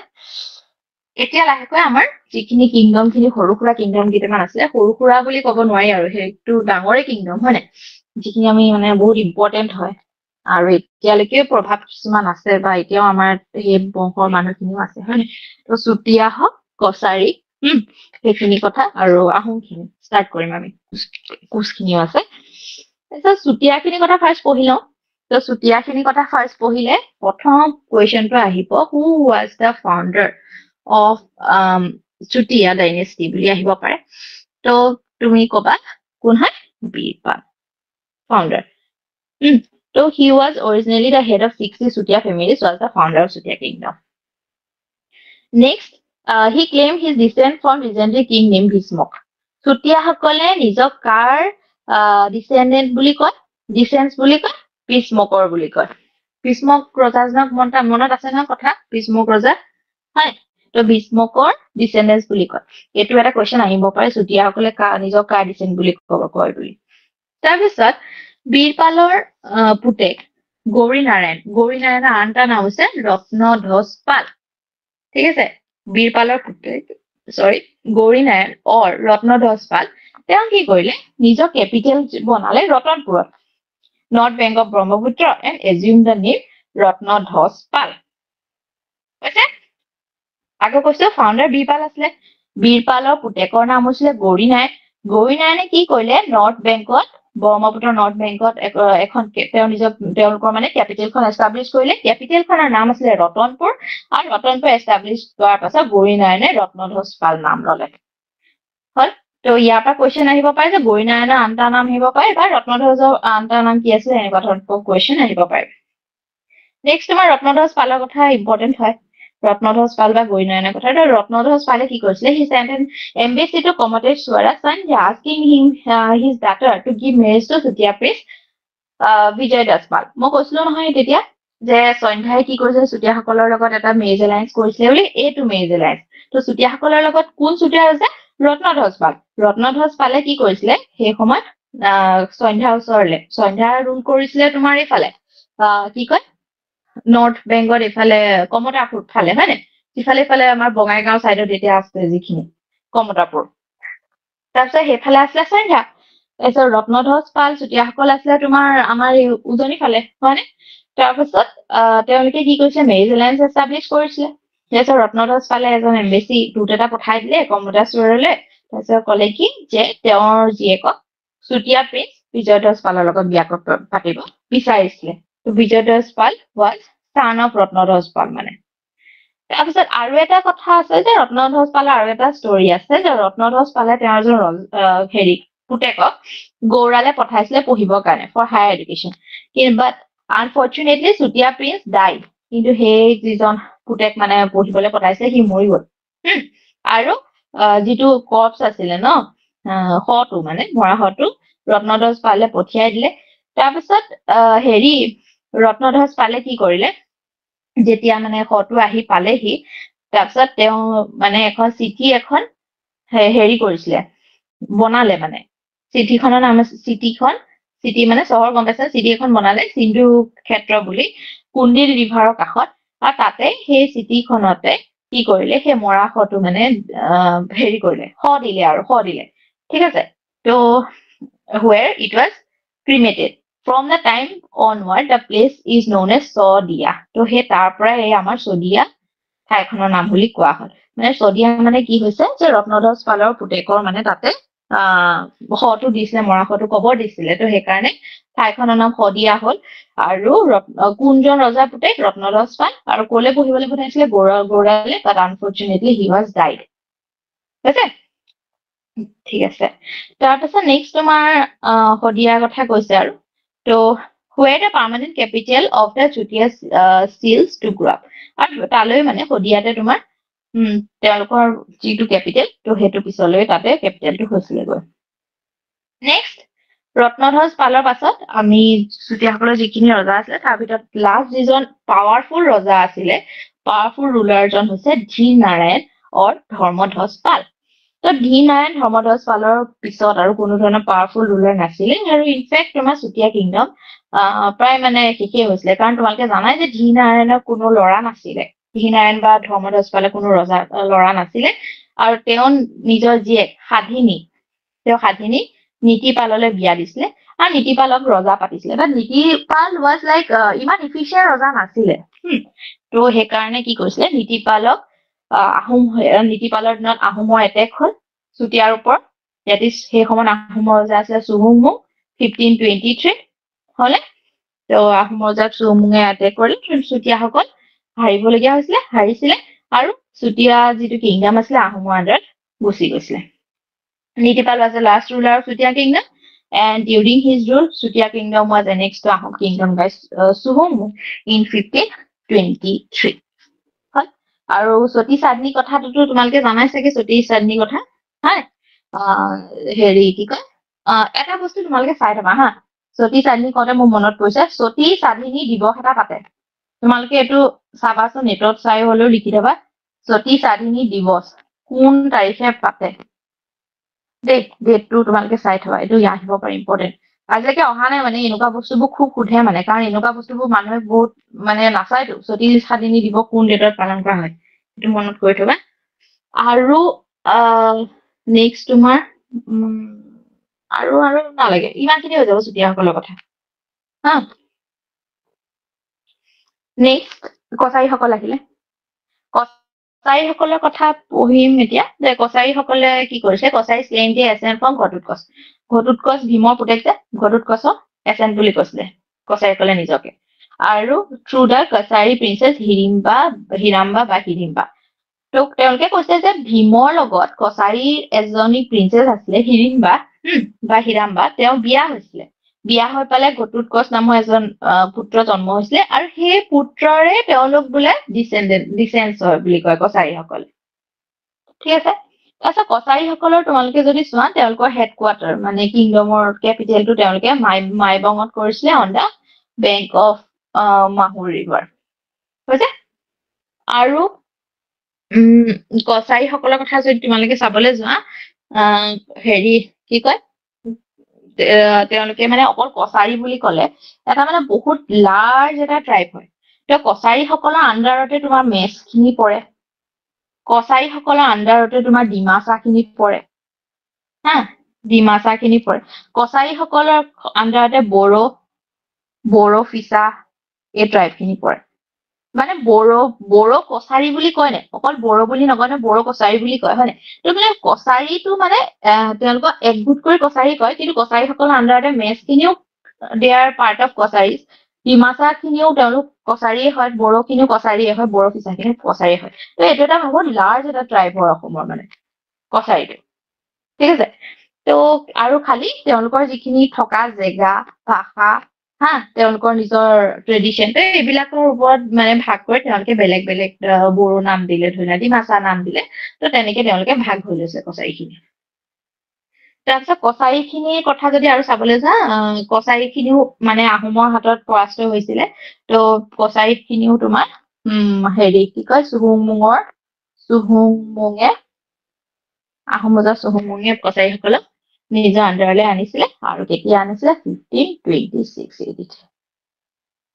এতিয়া লাহেকৈ আমাৰ যিখিনি কিংডম খিনি সৰু সুৰা কিংডম কেইটামান আছিলে সৰু সুৰা বুলি ক'ব নোৱাৰি আৰু সেইটো ডাঙৰে কিংডম হয় নাই যিখিনি আমি মানে বহুত ইম্পৰ্টেণ্ট হয় আৰু এতিয়ালৈকে প্ৰভাৱ কিছুমান আছে বা এতিয়াও আমাৰ সেই বংশৰ মানুহখিনিও আছে হয় নাই তো চুতীয়া হওক কছাৰী সেইখিনি কথা আৰু আহোমখিনি ষ্টাৰ্ট কৰিম আমি কোচখিনিও আছে তাৰপিছত চুতীয়াখিনি কথা ফাৰ্ষ্ট পঢ়ি লওঁ তো চুতীয়াখিনি কথা ফাৰ্ষ্ট পঢ়িলে প্ৰথম কুৱেশ্যনটো আহিব হু was the founder of Chutia dynasty বুলি আহিব পাৰে তো তুমি ক'বা কোন হয় Birpal founder So he was originally the head of 60 Sutia families, was the founder of Sutia kingdom. Next, he claimed his descent from legendary king named Bhismok. Sutia hakole nijok kar descendant বুলি কয় descendants বুলি কয় Bhismokor বুলি কয় Bhismok ৰজাজনক মনত আছে না কথা Bhismok ৰজা হয় তো Bhismokor descendants বুলি কয় এটো এটা কোৱেশ্চন আহিব পাৰে Sutia hakole নিজক কাৰ descendant বুলি কয় বুলি তাৰপিছত বীৰপালৰ পুতেক গৌৰী নাৰায়ণৰ আনটা নাম হৈছে ৰত্নধ্বজ পাল ঠিক আছে বীৰপালৰ পুতেক গৌৰী নাৰায়ণ অৰ ৰত্নধ্বজ পাল তেওঁ কি কৰিলে নিজৰ কেপিটেল বনালে ৰতনপুৰত north bank of Brahmaputra and assume the name Ratnadhwaj Pal কৈছে আকৌ কৈছো ফাউণ্ডাৰ বীৰপাল আছিলে বীৰপালৰ পুতেকৰ নাম হৈছিলে গৌৰী নাৰায়ণে কি কৰিলে নৰ্থ বেংকত ব্ৰহ্মপুত্ৰ নৰ্থ বেংকত এখন তেওঁলোকৰ মানে কেপিটেলখন এষ্টাব্লিছ কৰিলে কেপিটেলখনৰ নাম আছিলে ৰতনপুৰ আৰু ৰতনপুৰ এষ্টাব্লিছ কৰাৰ পাছত গৌৰী নাৰায়ণে ৰত্নধ্বজ পাল নাম ললে হল তো ইয়াৰ পৰা কুৱেশ্যন আহিব পাৰে যে গৌৰী নাৰায়ণৰ আনটা নাম আহিব পাৰে বা ৰত্নধ্বজৰ আনটা নাম কি আছিলে এনেকুৱা ধৰণৰ কুৱেশ্যন আহিব পাৰে নেক্সট তোমাৰ ৰত্নধ্বজ পালৰ কথা ইম্পৰ্টেণ্ট হয় ৰত্নধ্বজ পাল বা গৌৰী নাৰায়ণৰ কথা ৰত্নধ্বজ পালে কি কৰিছিলে he sent N embassy to Komateshwara Sandhya asking him his daughter to give marriage to Sutia priest Vijay Das Pal মই কৈছিলো নহয় তেতিয়া যে সন্ধ্যাই কি কৰিছে চুতীয়াসকলৰ লগত এটা মেৰিজ এলায়েন্স কৰিছিলে বুলি এইটো মেৰিজ এলায়েন্স তো চুতীয়াসকলৰ লগত কোন চুতীয়া আছে ৰত্নধ্বজ পালে কি কৰিছিলে সেই সময়ত সন্ধ্যাৰ ওচৰলে সন্ধ্যা ৰুল কৰিছিলে তোমাৰ এইফালে কি কয় নৰ্থ বেংগত এইফালে কমতাপুৰ ফালে হয় নে ইফালে আমাৰ বঙাইগাঁও সাইডত এতিয়া আছে যিখিনি কমতাপুৰ তাৰপিছত সেইফালে আছিলে সন্ধ্যা তাৰপিছত ৰত্নধ্বজ পাল চুতীয়াসকল আছিলে তোমাৰ আমাৰ উজনি ফালে হয়নে তাৰপিছত তেওঁলোকে কি কৰিছে মেৰিজ এলায়েন্স এষ্টাব্লিছ কৰিছিলে তাৰপিছত ৰত্নধ্বজ পালে এজন এম্বেচি দূত এটা পঠাই দিলে কমতাশ্বৰলৈ তাৰপিছত ক'লে কি যে তেওঁৰ জীয়েকক চুতীয়া প্ৰিন্স বিজয়ধ্বজ পালৰ লগত বিয়া পাতিব বিচাৰিছিলে বিজয়ধ্বজ পাল was son of ৰত্নধ্বজ পাল মানে তাৰপিছত আৰু এটা কথা আছে যে ৰত্নধ্বজ পালৰ আৰু এটা ষ্টৰী আছে যে ৰত্নধ্বজ পালে তেওঁৰ এজন হেৰি পুতেকক গৌৰালে পঠাইছিলে পঢ়িবৰ কাৰণে for higher education but unfortunately Chutia prince died কিন্তু সেই যিজন পুতেক মানে পঢ়িবলৈ পঠাইছে সি মৰি গল আৰু যিটো কৰ্পছ আছিলে ন শটো মানে মৰা শটো ৰত্নধ্বজ পালে পঠিয়াই দিলে তাৰপিছত হেৰি ৰত্নধ্বজ পালে কি কৰিলে যেতিয়া মানে শটো আহি পালেহি তাৰপিছত তেওঁ মানে এখন চিঠি এখন হেৰি কৰিছিলে বনালে মানে চিঠিখনৰ নাম চিঠি মানে চহৰ গম পাইছে চিঠি এখন বনালে সিন্ধু ক্ষেত্ৰ বুলি কুন্দিল ৰিভাৰৰ কাষত আৰু তাতে সেই চিঠিখনতে কি কৰিলে সেই মৰা শটো মানে হেৰি কৰিলে শ দিলে ঠিক আছে ত where it was cremated from the time onward the place is known as Sodia তো সেই তাৰ পৰা এই আমাৰ চদিয়া ঠাইখনৰ নাম বুলি কোৱা হয় মানে চদিয়া মানে কি হৈছে যে ৰত্নধ্বজ পালৰ পুতেকৰ মানে তাতে শটো দিছিলে মৰা শটো কবৰ দিছিলে তো সেইকাৰণে ঠাইখনৰ নাম শদিয়া হল আৰু কোনজন ৰজাৰ পুতেক ৰত্নধ্বজ পাল আৰু কলে পঢ়িবলৈ পঠাইছিলে গৌৰালে বাট আনফৰ্চুনেটলি হি ৱাজ ডাইড ঠিক আছে ঠিক আছে তাৰপিছত নেক্সট তোমাৰ শদিয়াৰ কথা কৈছে আৰু তো where the permanent capital of the Chutia seals to grow up আৰু তালৈ মানে শদিয়াতে তোমাৰ তেওঁলোকৰ যিটো কেপিটেল তো সেইটো পিছলৈ তাতে কেপিটেলটো হৈছিলে গৈ নেক্সট ৰত্নধ্বজ পালৰ পাছত আমি চুতীয়াসকলৰ যিখিনি ৰজা আছিলে তাৰ ভিতৰত লাষ্ট যিজন পাৱাৰফুল ৰজা আছিলে পাৱাৰফুল ৰুলাৰজন হৈছে ধীৰ নাৰায়ণ অৰ ধৰ্মধ্বজ পাল তো ধীৰ নাৰায়ণ ধৰ্মধ্বজ পালৰ পিছত আৰু কোনো ধৰণৰ পাৱাৰফুল ৰুলাৰ নাছিলে আৰু ইনফেক্ট তোমাৰ চুতীয়া কিংডম প্ৰায় মানে শেষেই হৈছিলে কাৰণ তোমালোকে জানাই যে ধীৰ নাৰায়ণৰ কোনো ল'ৰা নাছিলে ধীৰ নাৰায়ণ বা ধৰ্মধ্বজ পালে কোনো ৰজা ল'ৰা নাছিলে আৰু তেওঁ নিজৰ জীয়েক সাধিনী নীতিপাললৈ বিয়া দিছিলে আৰু নীতিপালক ৰজা পাতিছিলে বাট নীতিপাল ৱাজ লাইক ইমান ইফিচিয়েণ্ট ৰজা নাছিলে তো সেইকাৰণে কি কৰিছিলে নীতিপালক নীতিপালৰ দিনত আহোমৰ এটেক হল চুতীয়াৰ ওপৰত দেট ইজ সেই সময়ত আহোমৰ ৰজা আছিলে চুহুংমুং 1523 হলে তো আহোমৰ ৰজাক চুহুংমুঙে এটেক কৰিলে চুতীয়াসকল হাৰিছিলে আৰু চুতীয়া যিটো কিংডম আছিলে আহোমৰ আণ্ডাৰত গুচি গৈছিলে Nitipal was the last ruler of Sutia kingdom and during his rule Sutia kingdom was annexed to Ahom kingdom by Suhummu in 1523 হয় আৰু সতী সাধনী কথাটো তোমালোকে জানাই চাগে সতী সাধনী কথা হয় হেৰি কি কয় এটা বস্তু তোমালোকে চাই থবা হা সতী সাধনী কওঁতে মোৰ মনত পৰিছে সতী সাধনী দিৱস এটা পাতে তোমালোকে এইটো চাবাচোন নেটত চাই হলেও লিখি থবা সতী সাধনী দিৱস কোন তাৰিখে পাতে ডেটটো তোমালোকে চাই থবা এইটো আহিব পাৰে ইম্পৰ্টেণ্ট আজিলৈকে অহা নাই মানে এনেকুৱা বস্তুবোৰ খুব সোধে মানে কাৰণ এনেকুৱা বস্তুবোৰ মানুহে বহুত মানে নাচায়তো সতী সাধনী দিৱস কোন ডেটত পালন কৰা হয় সেইটো মনত কৰি থবা আৰু নেক্সট তোমাৰ আৰু নালাগে ইমানখিনি হৈ যাব চুতীয়াসকলৰ কথা হা নেক্সট কছাৰীসকল আহিলে কছাৰীসকলৰ কথা পঢ়িম এতিয়া যে কছাৰীসকলে কি কৰিছে কছাৰী ক্লেইম দিয়ে এছেণ্ট ফ্ৰম ঘটোৎকচ ভীমৰ পুতেক যে ঘটোৎকচক এছেণ্ট বুলি কৈছিলে কছাৰীসকলে নিজকে আৰু থ্ৰু দ্য কছাৰী প্ৰিন্সেছ হিৰাম্বা তো তেওঁলোকে কৈছে যে ভীমৰ লগত কছাৰীৰ এজনী প্ৰিন্সেছ আছিলে হিৰাম্বা তেওঁ বিয়া হৈ পেলাই ঘটোৎকচ নামৰ এজন পুত্ৰ জন্ম হৈছিলে আৰু সেই পুত্ৰৰে তেওঁলোক বোলে ডিচেন্স হয় বুলি কয় কছাৰীসকলে ঠিক আছে তাৰপিছত কছাৰীসকলৰ তোমালোকে যদি চোৱা তেওঁলোকৰ হেডকোৱাৰ্টাৰ মানে কিংডমৰ কেপিটেলটো তেওঁলোকে মাইবঙত কৰিছিলে on the bank of মাহুৰ river হৈছে আৰু কছাৰীসকলৰ কথা যদি তোমালোকে চাবলৈ যোৱা হেৰি কি কয় তেওঁলোকে মানে অকল কছাৰী বুলি কলে এটা মানে বহুত লাৰ্জ এটা ট্ৰাইব হয় তো কছাৰীসকলৰ আণ্ডাৰতে তোমাৰ মেছখিনি পৰে কছাৰীসকলৰ আণ্ডাৰতে তোমাৰ ডিমাচাখিনি পৰে হা ডিমাচাখিনি পৰে কছাৰীসকলৰ আণ্ডাৰতে বড়ো ফিছা এই ট্ৰাইবখিনি পৰে মানে বড়ো কছাৰী বুলি কয় নে অকল বড়ো বুলি নকয় নে বড়ো কছাৰী বুলি কয় হয় নে তো মানে কছাৰীটো মানে তেওঁলোকক একগোট কৰি কছাৰী কয় কিন্তু কছাৰীসকলৰ আণ্ডাৰতে মেছখিনিও দে আৰ পাৰ্ট অফ কছাৰী ডিমাচাখিনিও তেওঁলোক কছাৰীয়ে হয়, বড়োখিনিও কছাৰীয়ে হয়, বড়ো ফিচাখিনি কছাৰীয়ে হয়। তো এইটো এটা বহুত লাৰ্জ এটা ট্ৰাইব হয় অসমৰ মানে কছাৰীটো, ঠিক আছে। তো আৰু খালি তেওঁলোকৰ যিখিনি থকা জেগা, ভাষা, হা, তেওঁলোকৰ নিজৰ ট্ৰেডিশ্যন, তো এইবিলাকৰ ওপৰত মানে ভাগ কৰি তেওঁলোকে বেলেগ বেলেগ বড়ো নাম দিলে, ধৰি লোৱা ডিমাচা নাম দিলে। তো তেনেকে তেওঁলোকে ভাগ হৈ লৈছে কছাৰীখিনি। তাৰপিছত কছাৰীখিনিৰ কথা যদি আৰু চাবলৈ যাওঁ, কছাৰীখিনিও মানে আহোমৰ হাতত পৰাস্ত হৈছিলে। তো কছাৰীখিনিও তোমাৰ হেৰি কি কয়, চুহুংমুঙে আহোম ৰজা চুহুংমুঙে কছাৰীসকলক নিজৰ আণ্ডাৰলৈ আনিছিলে। আৰু কেতিয়া আনিছিলে? 1526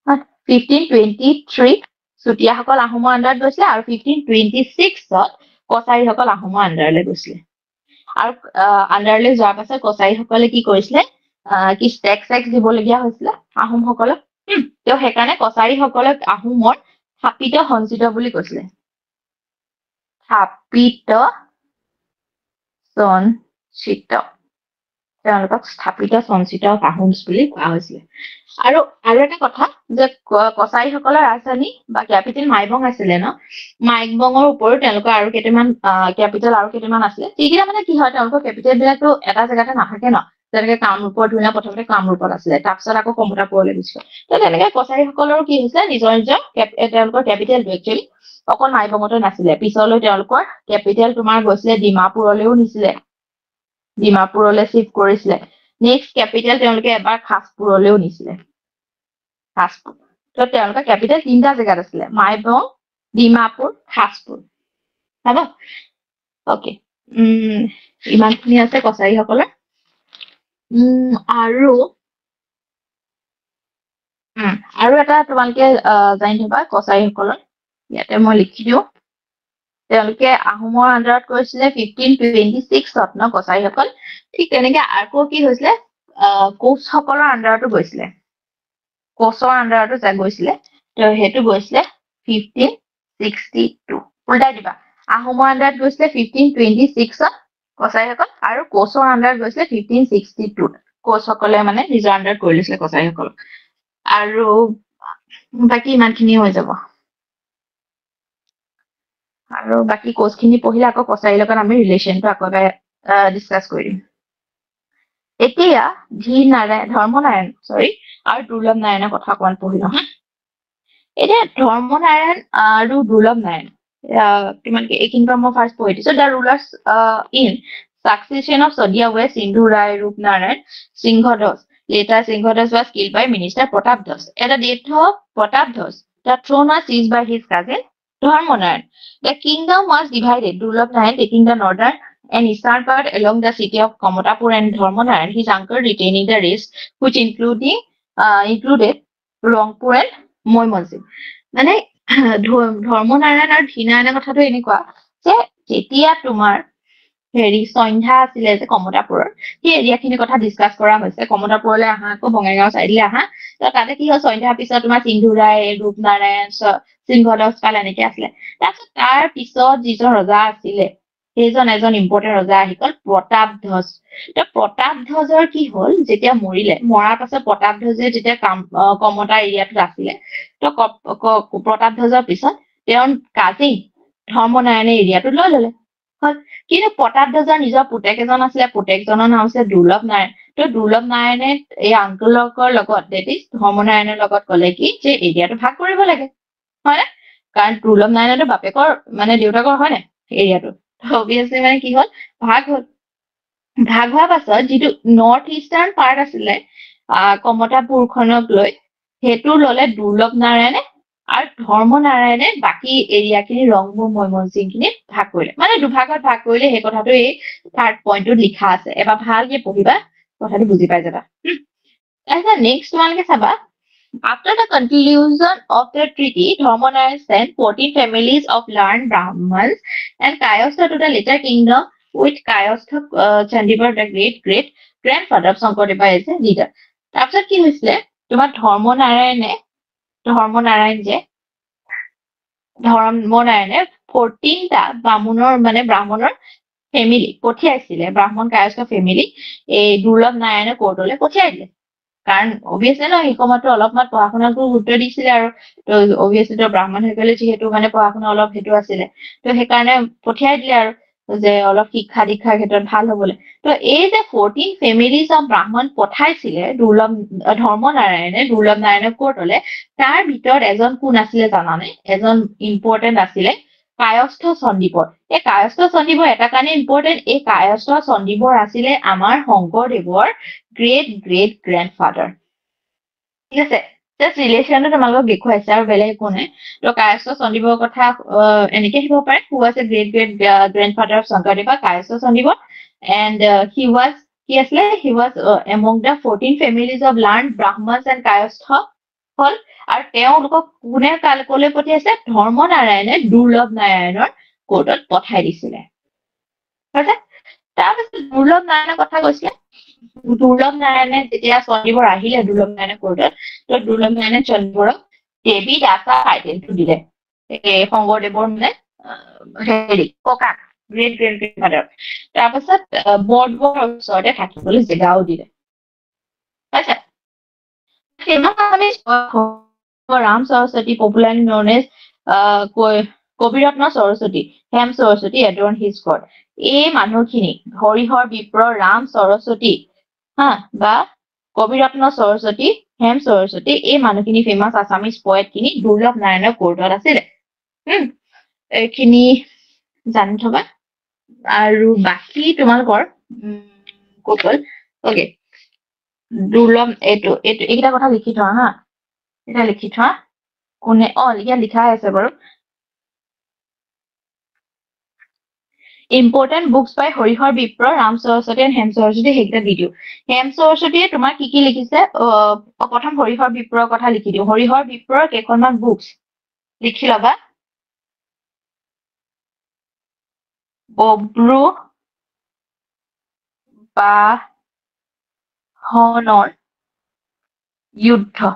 1523 চুতীয়াসকল আহোমৰ আণ্ডাৰত গৈছিলে, আৰু 1526 কছাৰীসকল আহোমৰ আণ্ডাৰলৈ গৈছিলে। আৰু আণ্ডাৰলৈ যোৱাৰ পাছত কছাৰীসকলে কি কৰিছিলে, কি টেক্স দিবলগীয়া হৈছিলে আহোমসকলক। তেওঁ সেইকাৰণে কছাৰীসকলক আহোমৰ থাপিত সঞ্চিত বুলি কৈছিলে। থাপিত সঞ্চিত, তেওঁলোকক স্থাপিত সঞ্চিত আহোমছ বুলি কোৱা হৈছিলে। আৰু এটা কথা যে কছাৰীসকলৰ ৰাজধানী বা কেপিটেল মাইবং আছিলে ন, মাইবঙৰ উপৰিও তেওঁলোকৰ আৰু কেইটামান কেপিটেল আৰু কেইটামান আছিলে। সেইকেইটা মানে কি হয়, তেওঁলোকৰ কেপিটেল বিলাকতো এটা জেগাতে নাথাকে ন। যেনেকে কামৰূপৰ ধুনীয়া প্ৰথমতে কামৰূপত আছিলে, তাৰপিছত আকৌ কমতাপুৰলৈ গৈছিলে। তো তেনেকে কছাৰীসকলৰো কি হৈছে, নিজৰ নিজৰ তেওঁলোকৰ কেপিটেলটো একচুৱেলি অকল মাইবঙতে নাছিলে। পিছলৈ তেওঁলোকৰ কেপিটেল তোমাৰ গৈছিলে ডিমাপুৰলৈও নিছিলে, ডিমাপুৰলৈ চিফ্ট কৰিছিলে। নেক্সট কেপিটেল তেওঁলোকে এবাৰ খাছপুৰলৈও নিছিলে, খাছপুৰ। তো তেওঁলোকৰ কেপিটেল 3টা জেগাত আছিলে, মাইবং, ডিমাপুৰ, খাছপুৰ। হ'ব, অকে। ইমানখিনি আছে কছাৰীসকলৰ। আৰু এটা তোমালোকে জানি থবা কছাৰীসকলৰ, ইয়াতে মই লিখি দিওঁ। তেওঁলোকে আহোমৰ আণ্ডাৰত কৰিছিলে 1526 ন কছাৰীসকল। ঠিক তেনেকে আকৌ কি হৈছিলে, কোচসকলৰ আণ্ডাৰতো গৈছিলে, কোচৰ আণ্ডাৰতো গৈছিলে। তো সেইটো গৈছিলে 1562। উল্টাই দিবা, আহোমৰ আণ্ডাৰত গৈছিলে 1526 কছাৰীসকল, আৰু কোচৰ আণ্ডাৰত গৈছিলে 1562। কোচসকলে মানে নিজৰ আণ্ডাৰত কৰি লৈছিলে কছাৰীসকলক। আৰু বাকী ইমানখিনি হৈ যাব। আৰু বাকী কোচখিনি পঢ়িলে আকৌ কছাৰীৰ লগত আমি ৰিলেশ্যনটো আকৌ এবাৰ ডিছকাছ কৰিম। এতিয়া ধৰ্মনাৰায়ণ আৰু দুৰ্লভ নাৰায়ণৰ কথা অকমান পঢ়ি লওঁ হা। এতিয়া ধৰ্মনাৰায়ণ আৰু দুৰ্লভ নাৰায়ণ, তোমালোকে এইখিনিৰ পৰা মই ফাৰ্ষ্ট পঢ়ি দিছো। The rulers in succession of Sadia were Sindhu Rai, Rupnarayan, Singhadas. Later, Singhadas was killed by Minister Pratap Das. At the death of Pratap Das, the throne was seized by his cousin Dharmanaran. The kingdom was divided, Durlabh Narayan taking the northern and eastern part along the city of Kamatapur, and Dharmanaran, his uncle, retaining the rest, which included Rangpur and Moimanjim. মানে ধৰ্মনাৰায়ণ আৰু ধীনাৰায়ণৰ কথাটো এনেকুৱা যে যেতিয়া তোমাৰ হেৰি সন্ধ্যা আছিলে যে কমতাপুৰৰ, সেই এৰিয়াখিনিৰ কথা ডিছকাছ কৰা হৈছে। কমতাপুৰলৈ আহা, আকৌ বঙাইগাঁও চাইডলৈ আহা। তো তাতে কি হয়, সন্ধ্যাৰ পিছত তোমাৰ সিন্ধু ৰায়, ৰূপনাৰায়ণ, সিংহদছ কাল এনেকে আছিলে। তাৰপিছত তাৰ পিছত যিজন ৰজা আছিলে, সেইজন এজন ইম্পৰ্টেণ্ট ৰজা আহি গ'ল, প্ৰতাপধ্বজ। তো প্ৰতাপধ্বজৰ কি হ'ল, যেতিয়া মৰিলে, মৰাৰ পাছত প্ৰতাপধ্বজে যেতিয়া কমতা এৰিয়াটোত আছিলে, তো প্ৰতাপধ্বজৰ পিছত তেওঁৰ কাজিন ধৰ্মনাৰায়ণে এৰিয়াটো লৈ ললে। কিন্তু প্ৰতাপধ্বজৰ নিজৰ পুতেক এজন আছিলে, পুতেকজনৰ নাম আছিলে দুৰ্লভ নাৰায়ণ। তো দুৰ্লভ নাৰায়ণে এই আংকুলকৰ লগত, ডেট ইজ ধৰ্মনাৰায়ণৰ লগত কলে কি যে এৰিয়াটো ভাগ কৰিব লাগে, হয় নে? কাৰণ দুৰ্লভ নাৰায়ণতো বাপেকৰ মানে দেউতাকৰ হয় নাই এৰিয়াটো। অবভিয়াছলি মানে কি হ'ল, ভাগ হ'ল। ভাগ হোৱাৰ পাছত যিটো নৰ্থ ইষ্টাৰ্ণ পাৰ্ট আছিলে কমতাপুৰখনক লৈ, সেইটো ললে দুৰ্লভ নাৰায়ণে, আৰু ধৰ্মনাৰায়ণে বাকী এৰিয়াখিনি ৰংপুৰ ময়মনসিংহখিনি ভাগ কৰিলে। মানে দুভাগত ভাগ কৰিলে, সেই কথাটো এই থাৰ্ড পইণ্টটোত লিখা আছে। এবাৰ ভালকে পঢ়িবা, কথাটো বুজি পাই যাবা। তাৰপিছত নেক্সট তোমালোকে চাবা, after the conclusion of the treaty, Dharmanarayan sent 14 families of learned Brahmins and Kayastha to the later kingdom, with Kayastha Chandivar, the great grandfather of Shankardeva, as a leader. তাৰপিছত কি হৈছিলে, তোমাৰ ধৰ্মনাৰায়ণে 14টা ব্ৰাহ্মণৰ ফেমিলি পঠিয়াইছিলে, ব্ৰাহ্মণ কায়স্থ ফেমিলি এই দুৰ্লভ নাৰায়ণৰ কোৰ্টলৈ পঠিয়াই দিলে। কাৰণ অবভিয়াছলি ন সেই সময়তো অলপমান পঢ়া শুনাটো গুৰুত্ব দিছিলে আৰু তো অবভিয়াছলি তো ব্ৰাহ্মণ হৈ গ'লে যিহেতু মানে পঢ়া শুনা অলপ সেইটো আছিলে তো সেইকাৰণে পঠিয়াই দিলে আৰু যে অলপ শিক্ষা দীক্ষাৰ ক্ষেত্ৰত ভাল হবলৈ তো এই যে 14 ফেমিলিজ অফ ব্ৰাহ্মণ পঠাইছিলে দুৰ্লভ নাৰায়ণৰ কোৰ্টলে তাৰ ভিতৰত এজন কোন আছিলে জানানে এজন ইম্পৰ্টেণ্ট আছিলে কায়স্থ চণ্ডীবৰ এই কায়স্থ চণ্ডীবৰ এটা কাৰণে ইম্পৰ্টেণ্ট এই কায়স্থ চণ্ডীবৰ আছিলে আমাৰ শংকৰদেৱৰ গ্ৰেট গ্ৰেট গ্ৰেণ্ডফাদাৰ ঠিক আছে জাষ্ট ৰিলেশ্যনটো তোমালোকক দেখুৱাইছে আৰু বেলেগ একো নাই তো কায়স্থ চণ্ডীবৰৰ কথা এনেকে আহিব পাৰে who was a great great grandfather of Sankardev Kayastha Chandibar and কি আছিলে he was among the 14 families of learn Brahmans and Kayastha হল আৰু তেওঁলোকক কোনে কলৈ পঠিয়াইছে ধৰ্মনাৰায়ণে দুৰ্লভ নাৰায়ণৰ কোৰ্টত পঠাই দিছিলে তাৰপিছত দুৰ্লভ নাৰায়ণৰ কথা কৈছিলে দুৰ্লভ নাৰায়ণে যেতিয়া চণ্ডীবৰ আহিলে দুৰ্লভ নাৰায়ণৰ কোৰ্টত তো দুৰ্লভ নাৰায়ণে চণ্ডীবৰক দেৱী দাসা টাইটেলটো দিলে শংকৰদেৱৰ মানে হেৰি ককাক গ্ৰেট গ্ৰেট গ্ৰেণ্ডফাদাৰ তাৰপাছত বৰদোৱাৰ ওচৰতে থাকিবলৈ জেগাও দিলে আচ্ছা Ram Saraswati popularly known as Kaviratna Saraswati Hem Saraswati adorned his god এই মানুহখিনি হৰিহৰ বিপ্ৰ ৰাম সৰস্বতী হা বা কবিৰত্ন সৰস্বতী হেম সৰস্বতী এই মানুহখিনি ফেমাছ আছামিজ পয়েট খিনি দুৰ্লভ নাৰায়ণৰ কোৰ্টত আছিলে এইখিনি জানি থবা আৰু বাকী তোমালোকৰ ক'ত গ'ল অকে দুৰ্লভ এইকেইটা কথা লিখি থোৱা হা এটা লিখি থোৱা কোনে ইয়াত লিখা আছে বাৰু important books by Harihar Bipra Ram Saraswati and Hem Saraswati সেইকেইটা দি দিওঁ হেম সৰস্বতীয়ে তোমাৰ কি লিখিছে প্ৰথম হৰিহৰ বিপ্ৰৰ কথা লিখি দিওঁ হৰিহৰ বিপ্ৰৰ কেইখনমান বুকছ লিখি ল'বা বব্ৰু বাহনৰ যুদ্ধ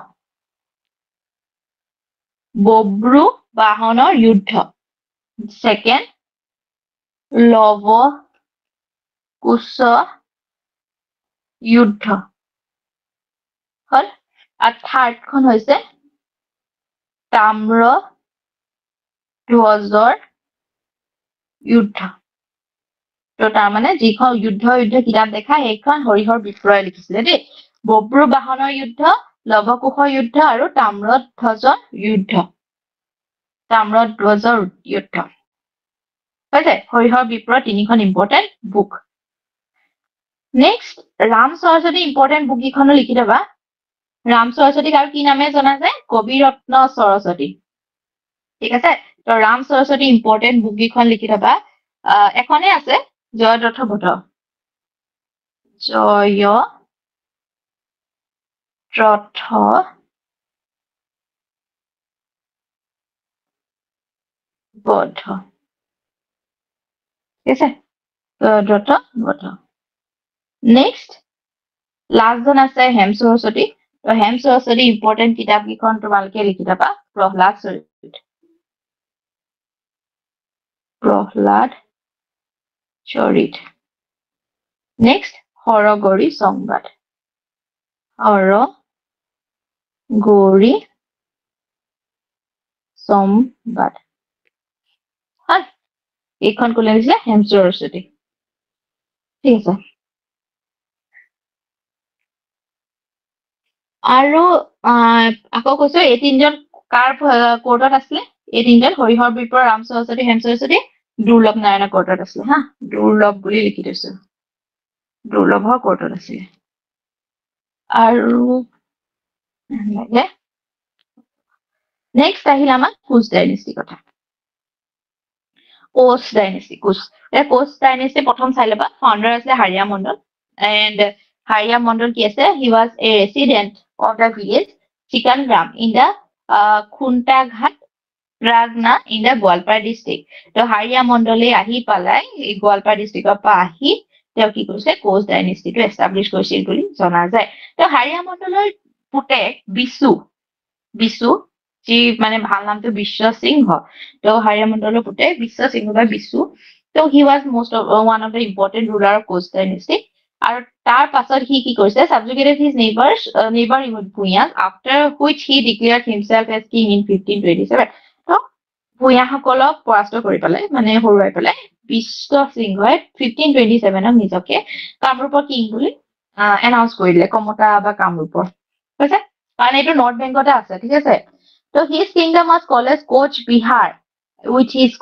বব্ৰু বাহনৰ যুদ্ধ ছেকেণ্ড লৱ কুশ যুদ্ধ হল আৰু থাৰ্ডখন হৈছে তাম্ৰ ধ্বজৰ যুদ্ধ তো তাৰমানে যিখন যুদ্ধ কিতাপ দেখা সেইখন হৰিহৰ বিপ্ৰই লিখিছিলে দেই বব্ৰু বাহনৰ যুদ্ধ লৱকুশৰ যুদ্ধ আৰু তাম্ৰধ্বজৰ যুদ্ধ হৈছে হৰিহৰ বিপ্ৰৰ তিনিখন important book next Ram Saraswati important book কেইখনো লিখি থবা ৰাম সৰস্বতীক আৰু কি নামে জনা যায় কবিৰত্ন সৰস্বতী ঠিক আছে তো ৰাম সৰস্বতী ইম্পৰ্টেণ্ট বুক কেইখন লিখি থবা এখনে আছে জয়দ্ৰথ বধ বধ ঠিক আছে জয়দ্ৰথ বধ নেক্সট লাষ্টজন আছে হেম সৰস্বতী তো হেম সৰস্বতী ইম্পৰ্টেণ্ট কিতাপ কেইখন তোমালোকে লিখি থবা প্ৰহ্লাদ চৰিত নেক্সট হৰগৌৰী সংবাদ হৰগৌৰী সংবাদ হয় এইখন কোনে লিখিছিলে হেম সৰস্বতী ঠিক আছে আৰু আকৌ কৈছো এই তিনিজন কাৰ কোৰ্টত আছিলে এই তিনিজন হৰিহৰ বিপ্ৰ ৰাম সৰস্বতী হেম সৰস্বতী দুৰ্লভ নাৰায়ণৰ কোৰ্টত আছিলে হা দুৰ্লভ বুলি লিখি থৈছো দুৰ্লভৰ কোৰ্টত আছিলে আৰু নেক্সট আহিল আমাৰ কোচ ডাইনেষ্টি কথা কোচ ডাইনেষ্টি কোচ ডাইনেষ্টি প্ৰথম চাই ল'বা ফাউণ্ডাৰ আছিলে হাৰিয়া মণ্ডল এণ্ড হাৰিয়া মণ্ডল কি আছে he was a resident of the village Chikangram in the Khuntaghat ৰাগনা ইন দ্য গোৱালপাৰা ডিষ্ট্ৰিক্ট তো হাৰিয়া মণ্ডলে আহি পেলাই গোৱালপাৰা ডিষ্ট্ৰিক্টৰ পৰা আহি তেওঁ কি কৰিছে কোচ ডাইনেষ্টিটো এষ্টাব্লিছ কৰিছিল বুলি জনা যায় তো হাৰিয়া মণ্ডলৰ পুতেক বিশু যি মানে ভাল নামটো বিশ্ব সিংহ তো হাৰিয়া মণ্ডলৰ পুতেক বিশ্ব সিংহ বা বিশু তো he was one of the important ruler of Koch dynasty আৰু তাৰ পাছত সি কি কৰিছে subjugated his neighbor Bhuyan after which he declared himself as king in 1527 তো ভূঞাসকলক পৰাস্ত কৰি পেলাই মানে হৰুৱাই পেলাই বিশ্বসিংহই 1527 নিজকে কামৰূপৰ কিং বুলি এনাউন্স কৰি দিলে কমতা বা কামৰূপৰ কৈছে কাৰণ এইটো নৰ্থ বেংগতে আছে ঠিক আছে তো his kingdom was called as Koch Bihar which is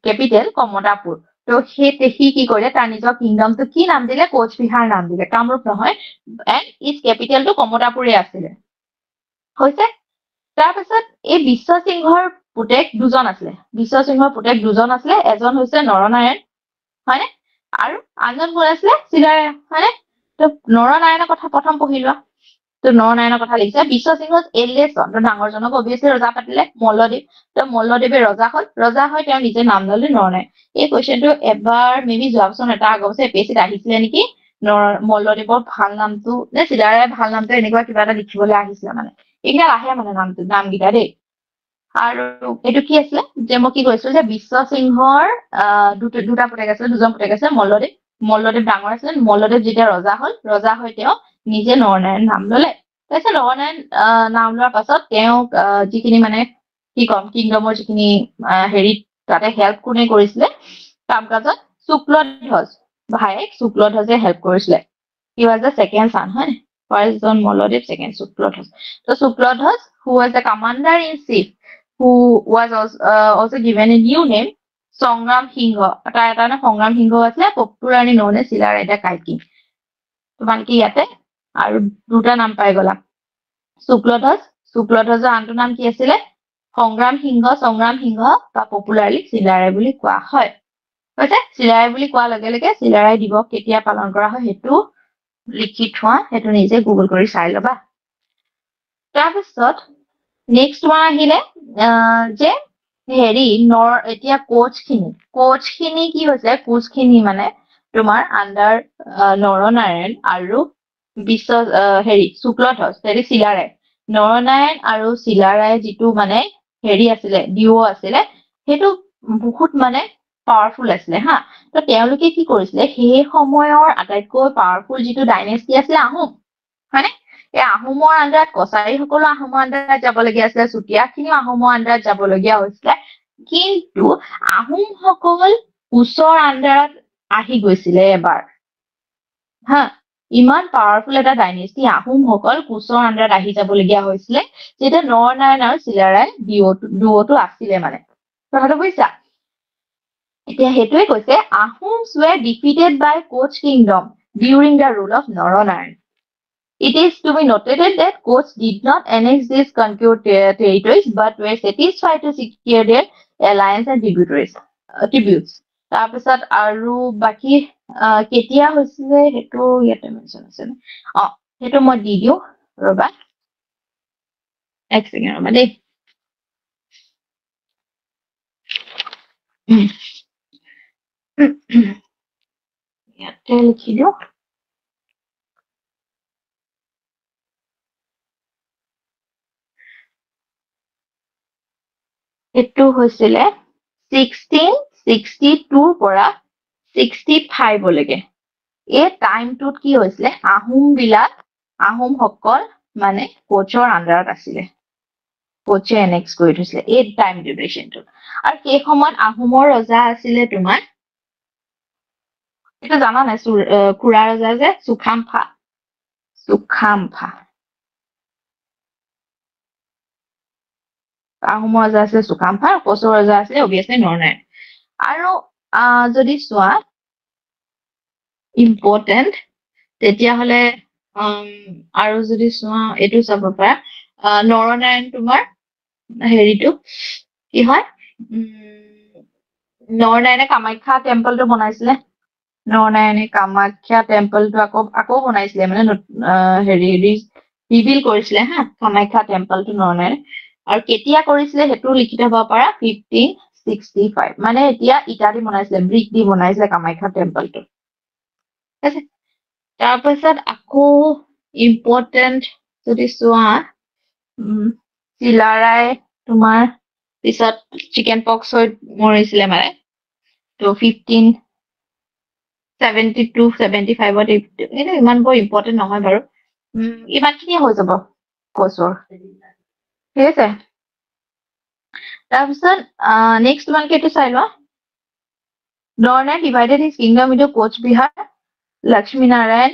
capital Kamatapur তো সি কি কৰিলে তাৰ নিজৰ কিংডমটো কি নাম দিলে কোচ বিহাৰ নাম দিলে কামৰূপ নহয় এণ্ড ইজ কেপিটেলটো কমতাপুৰে আছিলে হৈছে তাৰপিছত এই বিশ্বসিংহৰ পুতেক দুজন আছিলে এজন হৈছে নৰনাৰায়ণ হয়নে আৰু আনজন কোন আছিলে চিলাৰায় হয়নে তো নৰনাৰায়ণৰ কথা প্ৰথম পঢ়ি লোৱা তো নৰনাৰায়ণৰ কথা লিখিছে বিশ্বসিংহৰ এল্ডেষ্ট জন ডাঙৰজনক অভিয়াছলি ৰজা পাতিলে মল্লদেৱ তো মল্লদেৱে ৰজা হয় তেওঁ নিজে নাম ললে নৰনাৰায়ণ এই কুৱেশ্যনটো এবাৰ মেবি যোৱা বছৰ এটা আগৰ বছৰ এপিএছচিত আহিছিলে নেকি মল্লদেৱৰ ভাল নামটো নে চিলাৰায়ৰ ভাল নামটো এনেকুৱা কিবা এটা লিখিবলৈ আহিছিলে মানে এইকেইটা আহে মানে নামকেইটা দেই আৰু এইটো কি আছিলে যে মই কি কৈছিলো যে বিশ্বসিংহৰ দুটা পুতেক আছিলে দুজন পুতেক আছিলে মল্লদেৱ ডাঙৰ আছিলে মল্লদেৱ যেতিয়া ৰজা হৈ তেওঁ নিজে নৰনাৰায়ণ নাম ললে তাৰপিছত নৰনাৰায়ণ নাম লোৱাৰ পাছত তেওঁক যিখিনি মানে কি কম কিংডমৰ যিখিনি হেৰিত তাতে হেল্প কোনে কৰিছিলে কাম কাজত শুক্লধ্বজ ভায়েক শুক্লধ্বজে হেল্প কৰিছিলে he was the second son হয় first John Mallodeb second Shukladhaj so Shukladhaj who was the commander in chief who was also given a new name Songram Singha তাৰ এটা না সংগ্ৰাম সিংহ আছে popularly known as Silarai the Kalki তোমালোকে ইয়াতে আৰু দুটা নাম পাই গলা শুক্লধ্বজৰ আনটো নাম কি আছিলে সংগ্ৰাম সিংহ বা পপুলাৰলি চিলাৰাই বুলি কোৱা হয় হৈছে চিলাৰাই বুলি কোৱাৰ লগে লগে চিলাৰাই দিৱস কেতিয়া পালন কৰা হয় সেইটো লিখি থোৱা সেইটো নিজে গুগল কৰি চাই লবা তাৰপিছত নেক্সট তোমাৰ আহিলে যে হেৰি এতিয়া কোচখিনি কি হৈছে কোচখিনি মানে তোমাৰ আণ্ডাৰ নৰনাৰায়ণ আৰু শুক্লধ্বজ হেৰি চিলাৰাই নৰনাৰায়ণ আৰু চিলাৰাই যিটো মানে হেৰি আছিলে ডিঅ আছিলে সেইটো বহুত মানে পাৱাৰফুল আছিলে হা তো তেওঁলোকে কি কৰিছিলে সেই সময়ৰ আটাইতকৈ পাৱাৰফুল যিটো ডাইনেষ্টি আছিলে আহোম হয়নে এই আহোমৰ আণ্ডাৰত কছাৰীসকলো আহোমৰ আণ্ডাৰত যাবলগীয়া আছিলে চুতীয়াখিনিও আহোমৰ আণ্ডাৰত যাবলগীয়া হৈছিলে কিন্তু আহোমসকল কোচৰ আণ্ডাৰত আহি গৈছিলে এবাৰ হা ইমান পাৱাৰফুল এটা ডাইনেষ্টি আহোমসকল কোচৰ আণ্ডাৰত আহি যাবলগীয়া হৈছিলে যেতিয়া নৰনাৰায়ণ আৰু চিলাৰাই ডিঅটো আছিলে মানে কথাটো বুজিছা এতিয়া সেইটোৱে কৈছে Ahoms were defeated by Koch kingdom during the rule of Naranarayan. It is to be noted that Koch did not annex these conquered territories but were satisfied to secure their alliance and tributes. তাৰপিছত আৰু বাকী কেতিয়া হৈছিলে সেইটো ইয়াতে মেনশ্যন আছে সেইটো মই দি দিওঁ ৰবা এক ছেকেণ্ড ৰবা দেই ইয়াতে লিখি দিওঁ এইটো হৈছিলে 1662 পৰা 65 লৈকে এই টাইমটোত কি হৈছিলে আহোমসকল মানে কোচৰ আণ্ডাৰত আছিলে কোচে এনেক্স কৰি থৈছিলে এই টাইম ডিউৰেশ্যনটো আৰু সেই সময়ত আহোমৰ ৰজা আছিলে তোমাৰ এইটো জানা নাই খুৰা ৰজা যে চুখামফা আহোমৰ ৰজা আছিলে চুখামফা কোচৰ ৰজা আছিলে অভিয়াছলি নৰনাৰায়ণ আৰু যদি চোৱা ইম্পৰ্টেণ্ট তেতিয়াহলে আৰু যদি চোৱা এইটো চাব পাৰা নৰনাৰায়ণ তোমাৰ হেৰিটো কি হয় নৰনাৰায়ণে কামাখ্যা টেম্পলটো বনাইছিলে নৰনাৰায়ণে কামাখ্যা টেম্পলটো আকৌ বনাইছিলে মানে হেৰি ৰিবিল কৰিছিলে হা কামাখ্যা টেম্পলটো নৰনাৰায়ণে আৰু কেতিয়া কৰিছিলে সেইটো লিখি থব পাৰা 1565 মানে এতিয়া ইটা দি বনাইছিলে ব্ৰিক দি বনাইছিলে কামাখ্যা টেম্পলটো ঠিক আছে তাৰপিছত আকৌ ইম্পৰ্টেণ্ট যদি চোৱা চিলাৰাই তোমাৰ পিছত চিকেন পক্স হৈ মৰিছিলে মানে তো 15 72 75 এটা ইমান বৰ ইম্পৰ্টেন্ট নহয় বাৰু ইমানখিনি হৈ যাব কোৰ্সৰ ঠিক আছে তাৰপিছত নেক্সট তোমালোকে এইটো চাই লোৱা Nornan divided his kingdom into Koch Bihar, Lakshmi Narayan,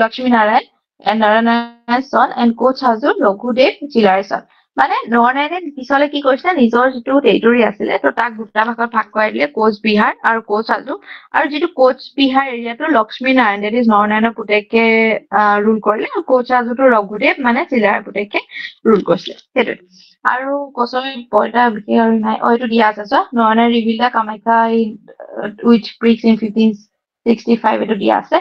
Lakshmi Narayan and Narayana's son, and Koch Hazur, Raghudev, Chilar's son. মানে নৰনাৰায়ণে পিছলে কি কৰিছিলে নিজৰ যিটো টেৰিটৰি আছিলে তো তাক দুটা ভাগত ভাগ কৰাই দিলে কোচ বিহাৰ আৰু কোচ হাজো আৰু যিটো কোচ বিহাৰ এৰিয়াটো লক্ষ্মী নাৰায়ণ দেট ইজ নৰনাৰায়ণৰ পুতেকে ৰুল কৰিলে আৰু কোচ হাজোটো ৰঘুদেৱ মানে চিলাৰ পুতেকে ৰুল কৰিছিলে সেইটোৱে আৰু কোচৰ পইটা বিশেষ আৰু নাই এইটো দিয়া আছে চোৱা নৰনাৰায়ণ ৰিভিল the Kamakhya which bricks in 1565 এইটো দিয়া আছে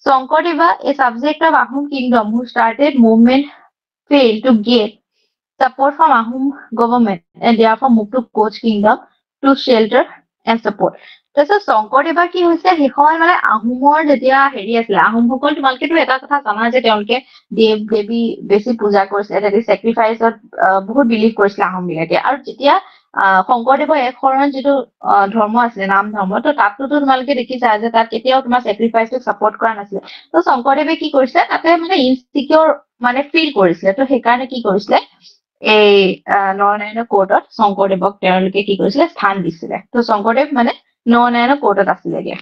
Sankareva, a subject of Ahom kingdom who started movement failed to get support from Ahom government and therefore moved to Koch kingdom to shelter and support. তাৰপিছত শংকৰদেৱৰ কি হৈছে সেই সময় মানে আহোমৰ যেতিয়া হেৰি আছিলে আহোমসকল তোমালোকেতো এটা কথা জানা যে তেওঁলোকে দেৱ দেৱী বেছি পূজা কৰিছিলে তাতে চেক্ৰিফাইচত বহুত বিলিভ কৰিছিলে আহোম বিলাকে আৰু যেতিয়া শংকৰদেৱৰ এক শৰণ যিটো ধৰ্ম আছিলে নাম ধৰ্ম তো তাততো তোমালোকে দেখিছা যে তাত কেতিয়াও তোমাৰ চেক্ৰিফাইচক সাপোৰ্ট কৰা নাছিলে তো শংকৰদেৱে কি কৰিছে তাতে মানে ইনচিকিউৰ মানে ফিল কৰিছিলে তো সেইকাৰণে কি কৰিছিলে এই নৰনাৰায়ণৰ কোৰ্টত শংকৰদেৱক তেওঁলোকে কি কৰিছিলে স্থান দিছিলে তো শংকৰদেৱ মানে নৰনাৰায়ণৰ কোৰ্টত আছিলে দিয়া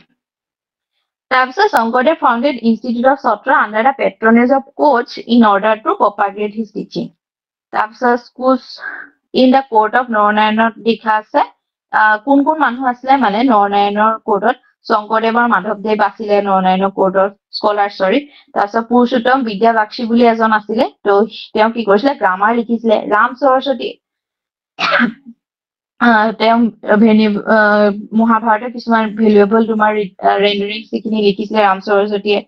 তাৰপিছত Sankardev founded Institute of Satra under the patronage of Koch in order to propagate his teaching তাৰপিছত schools in the court of নৰনাৰায়ণৰ দেখা আছে কোন কোন মানুহ আছিলে মানে নৰনাৰায়ণৰ কোৰ্টত শংকৰদেৱৰ মাধৱদেৱ আছিলে নৰনাৰায়ণৰ কোৰ্টৰ স্কলাৰ সৰি তাৰপিছত পুৰুষোত্তম বিদ্যাবাক্ষী বুলি এজন আছিলে তো তেওঁ কি কৰিছিলে গ্ৰামাৰ লিখিছিলে ৰাম সৰস্বতী তেওঁ মহাভাৰতৰ কিছুমান ভেলুৱেবল তোমাৰ ৰেন্ডাৰিংছ যিখিনি লিখিছিলে ৰাম সৰস্বতীয়ে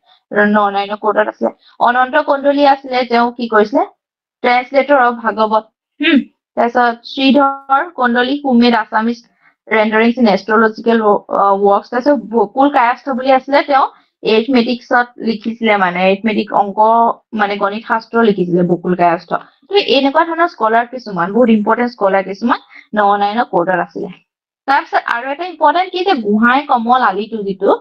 নৰনাৰায়ণৰ কোৰ্টত আছিলে অনন্ত কণ্ডলী আছিলে তেওঁ কি কৰিছিলে ট্ৰান্সলেটৰ অফ ভাগৱত তাৰপিছত Sridhar Kandali who made Assamese renderings in astrological works তাৰপিছত বকুল কায়স্থ বুলি আছিলে তেওঁ এৰিথমেটিক্সত লিখিছিলে মানে এৰিথমেটিক অংক মানে গণিত শাস্ত্ৰ লিখিছিলে বকুল কায়স্থ তো এনেকুৱা ধৰণৰ স্কলাৰ কিছুমান বহুত ইম্পৰ্টেন্ট স্কলাৰ কিছুমান নৰনাৰায়ণৰ কোৰ্টত আছিলে তাৰপিছত আৰু এটা ইম্পৰ্টেন্ট কি যে গোহাঁই কমল আলিটো যিটো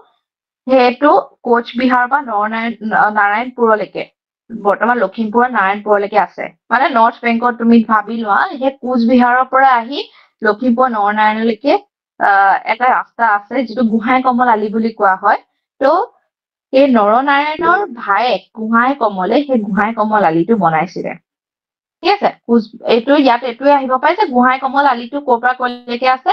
সেইটো কোচ বিহাৰ বা নাৰায়ণপুৰলৈকে বৰ্তমান লখিমপুৰৰ নাৰায়ণপুৰলৈকে আছে মানে নৰ্থ বেংকত তুমি ভাবি লোৱা যে কোচ বিহাৰৰ পৰা আহি লখিমপুৰ নৰনাৰায়ণলৈকে এটা ৰাস্তা আছে যিটো গোহাঁই কমল আলি বুলি কোৱা হয় তো এই নৰনাৰায়ণৰ ভায়েক গোহাঁই কমলে সেই গোহাঁই কমল আলিটো বনাইছিলে ঠিক আছে এইটো ইয়াত এইটোৱে আহিব পাৰে যে গোহাঁই কমল আলিটো ক'ৰ পৰা ক'লৈকে আছে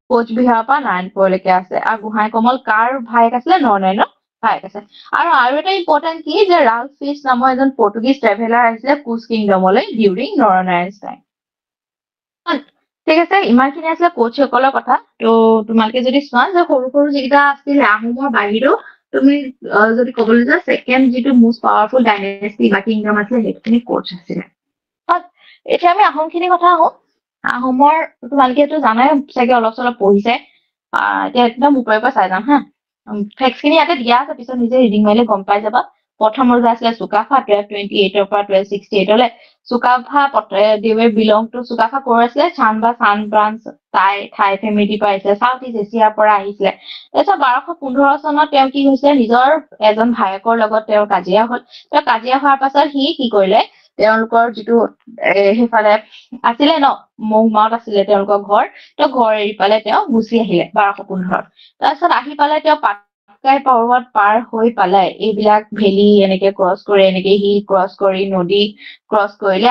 কোচ বিহাৰৰ পৰা নাৰায়ণপুৰলৈকে আছে আৰু গোহাঁই কমল কাৰ ভায়েক আছিলে নৰনাৰায়ণৰ ভায়েক আছে আৰু এটা ইম্পৰ্টেন্ট কি যে ৰাল্ফ ফিচ নামৰ এজন পৰ্তুগীজ ট্ৰেভেলাৰ আহিছিলে কোচ কিংডমলৈ ডিউৰিং নৰনাৰায়ণ's টাইম ঠিক আছে ইমানখিনি আছিলে কোচসকলৰ কথা তো তোমালোকে যদি চোৱা যে সৰু সৰু যিকেইটা আছিলে আহোমৰ বাহিৰেও তুমি যদি ক'বলৈ যোৱা ছেকেণ্ড যিটো মোষ্ট পাৱাৰফুল ডাইনেষ্টি বা কিংডম আছিলে সেইখিনি কোচ আছিলে এতিয়া আমি আহোমখিনিৰ কথা আহোঁ আহোমৰ তোমালোকেতো জানাই চাগে অলপ চলপ পঢ়িছে এতিয়া একদম ওপৰৰ পৰা চাই যাম হা ফেক্টছখিনি ইয়াতে দিয়া আছে পিছত নিজে ৰিডিং মাৰিলে গম পাই যাবা প্ৰথম ৰজা আছিলে চুকাফা 1228 পৰা 1268 লৈ Sukaphaa they belong to Sukaphaa ক'ৰ আছিলে চানবা চান ব্ৰাঞ্চ থাই ফেমিলি পৰা আহিছিলে সাউথ ইষ্ট এছিয়াৰ পৰা আহিছিলে তাৰপিছত 1215 চনত তেওঁ কি হৈছে নিজৰ এজন ভায়েকৰ লগত তেওঁ কাজিয়া হ'ল তেওঁ কাজিয়া হোৱাৰ পাছত সি কি কৰিলে তেওঁলোকৰ যিটো সেইফালে আছিলে ন মৌমাওত আছিলে তেওঁলোকৰ ঘৰ তো ঘৰ এৰি পালে তেওঁ গুচি আহিলে 1215 তাৰপিছত আহি পালে তেওঁ পাটকাই পৰ্বত পাৰ হৈ পালে এইবিলাক ভেলি এনেকে ক্ৰছ কৰি এনেকে হিল ক্ৰছ কৰি নদী ক্ৰছ কৰিলে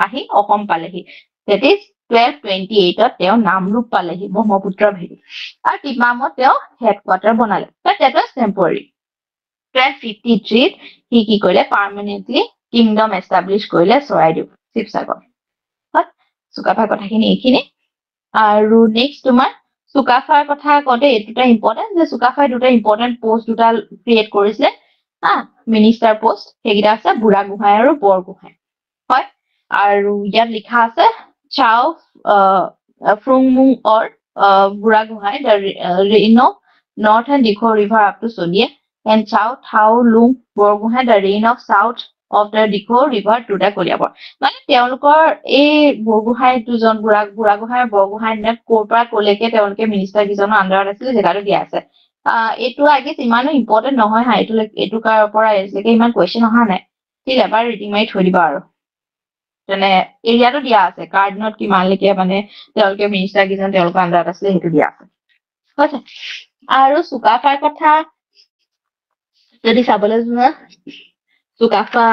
আহি অসম পালেহি that is 1228 তেওঁ নামৰূপ পালেহি ব্ৰহ্মপুত্ৰ ভেলি আৰু তিমামত তেওঁ হেডকোৱাৰ্টাৰ বনালে but that was temporary 1253 সি কি কৰিলে পাৰ্মানেন্টলি কিংডম এষ্টাব্লিছ কৰিলে চৰাইদেউ শিৱসাগৰ চুকাফাৰ কথাখিনি এইখিনি আৰু নেক্সট তোমাৰ চুকাফাৰ কথা কওঁতে এইটোটা ইম্পৰ্টেন্ট যে চুকাফাই দুটা ইম্পৰ্টেন্ট পোষ্ট দুটা ক্ৰিয়েট কৰিছিলে মিনিষ্টাৰ পোষ্ট সেইকেইটা আছে বুঢ়া গোহাঁই আৰু বৰ গোহাঁই হয় আৰু ইয়াত লিখা আছে চাও ফ্ৰুংমুং অৰ বুঢ়া Gohain the reign of north and Dikho river up to Sodia and Chao Thao Lung বৰ Gohain the reign of south of the Dikho river to the Koliabor মানে তেওঁলোকৰ এই বৰগোহাঁই দুজন বুঢ়াগোহাঁই আৰু বৰগোহাঁই দিনত ক'ৰ পৰা ক'লৈকে তেওঁলোকে মিনিষ্টাৰ কিজনৰ আণ্ডাৰত আছিলে জেগাটো দিয়া আছে এইটো আগে ইমানো ইম্পৰ্টেণ্ট নহয় হা এইটো কাৰ পৰা এজলৈকে ইমান কুৱেশ্যন অহা নাই ঠিক এবাৰ ৰিডিং মাৰি থৈ দিবা আৰু তেনে এৰিয়াটো দিয়া আছে কাৰ দিনত কিমানলৈকে মানে তেওঁলোকে মিনিষ্টাৰ কিজন তেওঁলোকৰ আণ্ডাৰত আছিলে সেইটো দিয়া আছে হৈছে আৰু চুকাফাৰ কথা যদি চাবলৈ যোৱা চুকাফা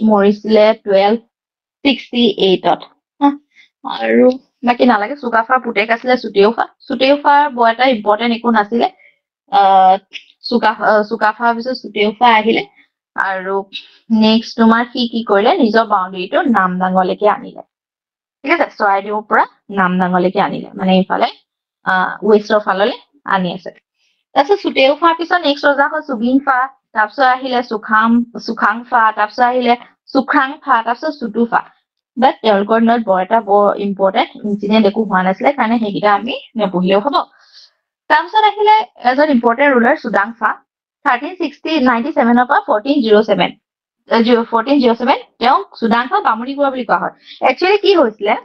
মৰিছিলে 1268ত আৰু বাকী নালাগে চুকাফাৰ পুতেক আছিলে চুতেউফাৰ বৰ এটা ইম্পৰ্টেণ্ট একো নাছিলে চুকাফাৰ পিছত চুতেউফা আহিলে আৰু নেক্সট তোমাৰ কি কৰিলে নিজৰ বাউণ্ডেৰীটো নামদাঙলৈকে আনিলে ঠিক আছে চৰাইদেউৰ পৰা নামদাঙলৈকে আনিলে মানে এইফালে ৱেষ্টৰ ফাললৈ আনি আছে তাৰপিছত চুতেউফাৰ পিছত নেক্সট ৰজা হ'ল চুবিংফা তাৰপিছত আহিলে চুখাংফা তাৰপিছত আহিলে চুখ্ৰাংফা তাৰপিছত চুতুফা বাট তেওঁলোকৰ দিনত বৰ এটা বৰ ইম্পৰ্টেণ্ট ইনচিডেণ্ট একো হোৱা নাছিলে কাৰণে সেইকেইটা আমি নপঢ়িলেও হ'ব তাৰপিছত আহিলে এজন ইম্পৰ্টেণ্ট ৰুলাৰ চুডাংফা 1397 পৰা 1407 তেওঁক চুডাংফা বামুণী গোৱা বুলি কোৱা হয় একচুৱেলি কি হৈছিলে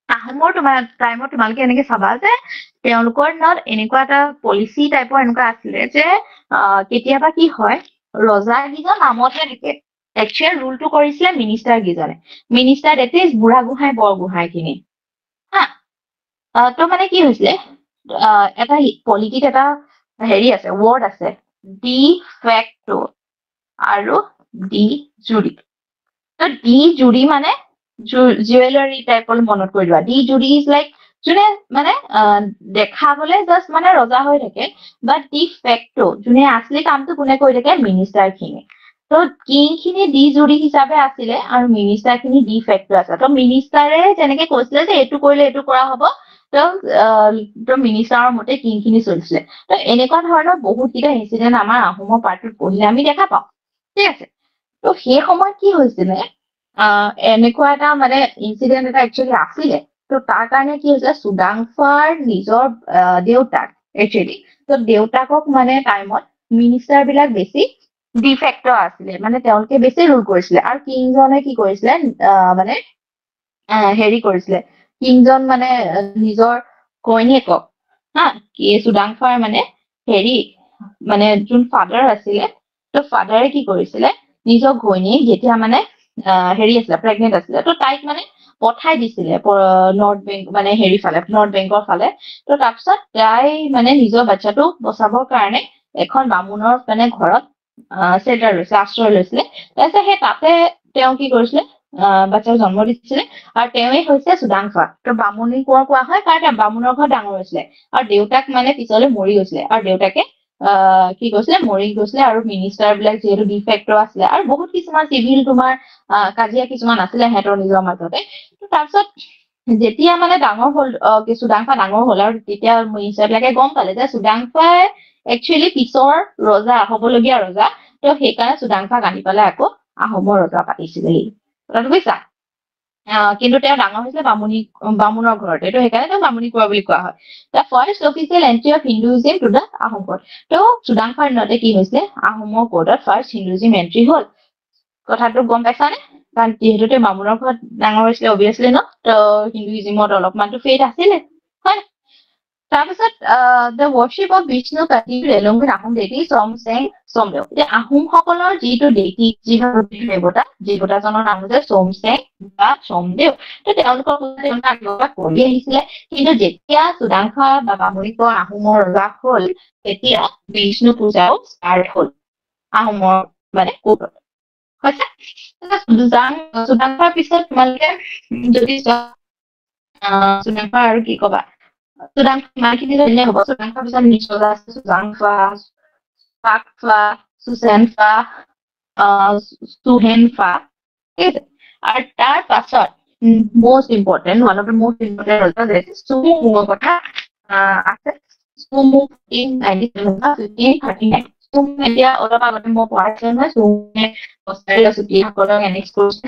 আহোমৰ টাইমত তোমালোকে এনেকে চাবা যে তেওঁলোকৰ দিনত এনেকুৱা এটা পলিচি টাইপৰ এনেকুৱা আছিলে যে কেতিয়াবা কি হয় ৰজা কিজন নামতহে থাকে একচুৱেল ৰুলটো কৰিছিলে মিনিষ্টাৰ কিজনে মিনিষ্টাৰ এট ইজ বুঢ়াগোহাঁই বৰগোহাঁইখিনি হা তো মানে কি হৈছিলে এটা পলিটিত এটা হেৰি আছে ৱৰ্ড আছে ডি ফেক্টো আৰু ডি জুৰি তো ডি জুৰি মানে জুৱেলাৰী টাইপৰ মনত কৰি লোৱা ডি জুৰি ইজ লাইক যোনে মানে দেখাবলে জাষ্ট মানে ৰজা হৈ থাকে বাট ডি ফেক্টো যোনে আচলি কামটো কোনে কৰি থাকে মিনিষ্টাৰ খিনি তো কিং খিনি ডি জুৰি হিচাপে আছিলে আৰু মিনিষ্টাৰ খিনি ডি ফেক্টো আছে তো মিনিষ্টাৰে যেনেকে কৈছিলে যে এইটো কৰিলে এইটো কৰা হ'ব তো মিনিষ্টাৰৰ মতে কিং খিনি চলিছিলে তো এনেকুৱা ধৰণৰ বহুত কেইটা ইনচিডেণ্ট আমাৰ আহোমৰ পাৰ্টত পঢ়িলে আমি দেখা পাওঁ ঠিক আছে তো সেই সময়ত কি হৈছিলে এনেকুৱা এটা মানে ইনচিডেণ্ট এটা একচুৱেলি আছিলে তো তাৰ কাৰণে কি হৈছিলে চুডাংফাৰ নিজৰ দেউতাক একচুৱেলি তো দেউতাকক মানে টাইমত মিনিষ্টাৰ বিলাক বেছি ডিফেক্ট আছিলে মানে তেওঁলোকে বেছি ৰুল কৰিছিলে আৰু কিংজনে কি কৰিছিলে মানে হেৰি কৰিছিলে কিংজন মানে নিজৰ ঘৈণীয়েকক হা কি চুডাংফাৰ মানে হেৰি মানে যোন ফাদাৰ আছিলে তো ফাদাৰে কি কৰিছিলে নিজৰ ঘৈণীয়েক যেতিয়া মানে হেৰি আছিলে প্ৰেগনেণ্ট আছিলে তো তাইক মানে পঠাই দিছিলে নৰ্থ বেংক মানে হেৰি ফালে নৰ্থ বেংকৰ ফালে তো তাৰপিছত তাই মানে নিজৰ বাচ্ছাটো বচাবৰ কাৰণে এখন বামুণৰ মানে ঘৰত চেল্টাৰ লৈছিলে আশ্ৰয় লৈছিলে তাৰপিছত সেই তাতে তেওঁ কি কৰিছিলে বাচ্ছাক জন্ম দিছিলে আৰু তেওঁৱেই হৈছে চুডাংফা তো বামুণী কোৱা হয় কাৰণ বামুণৰ ঘৰত ডাঙৰ হৈছিলে আৰু দেউতাক মানে পিছলৈ মৰি গৈছিলে আৰু দেউতাকে কি কৈছিলে মৰি গৈছিলে আৰু মিনিষ্টাৰ বিলাক যিহেতু ডিফেক্ট আছিলে আৰু বহুত কিছুমান চিভিল তোমাৰ কাজিয়া কিছুমান আছিলে সিহঁতৰ নিজৰ মাজতে তাৰপিছত যেতিয়া মানে ডাঙৰ হ'ল চুডাংফা ডাঙৰ হ'ল আৰু তেতিয়া মিনিষ্টাৰ বিলাকে গম পালে যে চুডাংফাই একচুৱেলি পিছৰ ৰজা হবলগীয়া ৰজা তো সেইকাৰণে চুডাংফাক আনি পেলাই আকৌ আহোমৰ ৰজা পাতিছিলে কথাটো বুজিছা কিন্তু তেওঁ ডাঙৰ হৈছিলে বামুণৰ ঘৰত এইটো সেইকাৰণে তেওঁ বামুণী কোৱা বুলি কোৱা হয় the first official entry of Hinduism to the Ahom court তো চুডাংফাৰ দিনতে কি হৈছিলে আহোমৰ কোৰ্টত ফাৰ্ষ্ট হিন্দুইজিম এন্ট্ৰি হ'ল কথাটো গম পাইছানে কাৰণ যিহেতু তেওঁ বামুণৰ ঘৰত ডাঙৰ হৈছিলে অভিয়াছলি ন তো হিন্দুইজিমত অলপমানতো ফেইথ আছিলে হয় তাৰপিছত the worship of Vishnu continued along with Ahom Devi Somcheng Somdeo এতিয়া আহোমসকলৰ যিটো দেৱী দেৱতাজনৰ নাম হৈছে সোমচেং বা সোমদেও তো তেওঁলোকৰ কৰি আহিছিলে কিন্তু যেতিয়া চুডাংফা বা বামুণীকৰ আহোমৰ ৰজা হ'ল তেতিয়া বিষ্ণু পূজাও ষ্টাৰ্ট হ'ল আহোমৰ মানে কোৰ্টত হৈছে চুডাংফাৰ পিছত তোমালোকে যদি চুডাংফা আৰু কি কবা চুডাংফা ইমানখিনি জানিলে হ'ব চুডাংফাৰ পিছত নিশ্চয় আছে চুডাংফা পাকফা চুচেনফা চুহেনফা ঠিক আছে আৰু তাৰ পাছত most important one of the most important also is Sumu কথা আছে Sumu in 1539 Sumu এতিয়া অলপ আগতে মই পঢ়াইছো নহয় Sumu অষ্ট্ৰেলিয়া চুতীয়াসকলক এনেক্স কৰিছে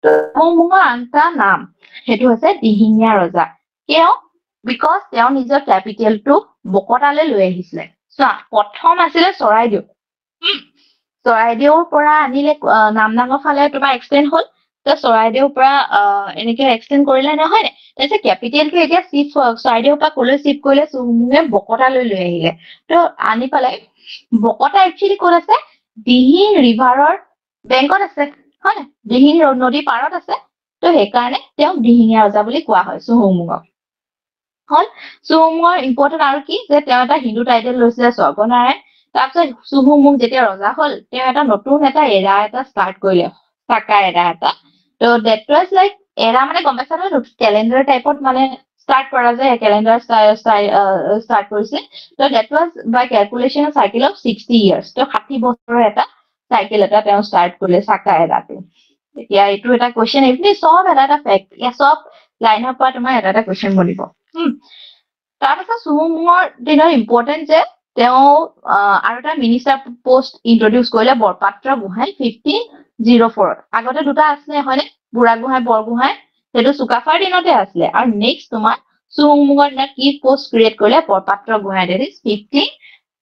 তো Sumuৰ আনটা নাম সেইটো হৈছে দিহিঙীয়া ৰজা কিয় বিকজ তেওঁ নিজৰ কেপিটেলটো বকতালৈ লৈ আহিছিলে চোৱা প্ৰথম আছিলে চৰাইদেউ চৰাইদেউৰ পৰা আনিলে নামদাঙৰ ফালে তোমাৰ এক্সটেণ্ড হ'ল তো চৰাইদেউৰ পৰা এনেকে এক্সটেণ্ড কৰিলে নহয় নে তাৰপিছত কেপিটেলটো এতিয়া চিফ চৰাইদেউৰ পৰা কলৈ চিফ কৰিলে চুহুমুঙে বকতালৈ লৈ আহিলে তো আনি পেলাই বকতা একচুৱেলি ক'ত আছে দিহিং ৰিভাৰৰ বেংকত আছে হয় নে দিহিং নদীৰ পাৰত আছে তো সেইকাৰণে তেওঁক দিহিঙীয়া ৰজা বুলি কোৱা হয় চুহুমুঙক হল চুহুমুঙৰ ইম্পৰ্টেণ্ট আৰু কি যে তেওঁ এটা হিন্দু টাইটেল লৈছিলে স্বৰ্গনাৰায়ণ তাৰপিছত চুহুমুং যেতিয়া ৰজা হ'ল তেওঁ এটা নতুন এটা এৰা এটা ষ্টাৰ্ট কৰিলে চাকা এৰা এটা তো ডেট ৱাজ লাইক এৰা মানে গম পাইছা নহয় কেলেণ্ডাৰ টাইপত মানে ষ্টাৰ্ট কৰা যায় কেলেণ্ডাৰ ষ্টাৰ্ট কৰিছে তো date was by calculation cycle of 60 years তো 60 বছৰৰ এটা চাইকেল এটা তেওঁ ষ্টাৰ্ট কৰিলে চাকা এৰাটো এতিয়া এইটো এটা কুৱেশ্যন এইখিনি চব এটা ফেক্ট ইয়াৰ চব লাইনৰ পৰা তোমাৰ এটা কুৱেশ্যন বনিব তাৰপিছত চুহুমুঙৰ দিনৰ ইম্পৰ্টেণ্ট যে তেওঁ আৰু এটা মিনিষ্টাৰ পোষ্ট ইন্ট্ৰডিউচ কৰিলে বৰপাত্ৰ গোহাঁই 1504 আগতে দুটা আছিলে হয়নে বুঢ়া গোহাঁই বৰ গোহাঁই সেইটো চুকাফাৰ দিনতে আছিলে আৰু নেক্সট তোমাৰ চুহুমুঙৰ দিনত কি পোষ্ট ক্ৰিয়েট কৰিলে বৰপাত্ৰ গোহাঁই দেট ইজ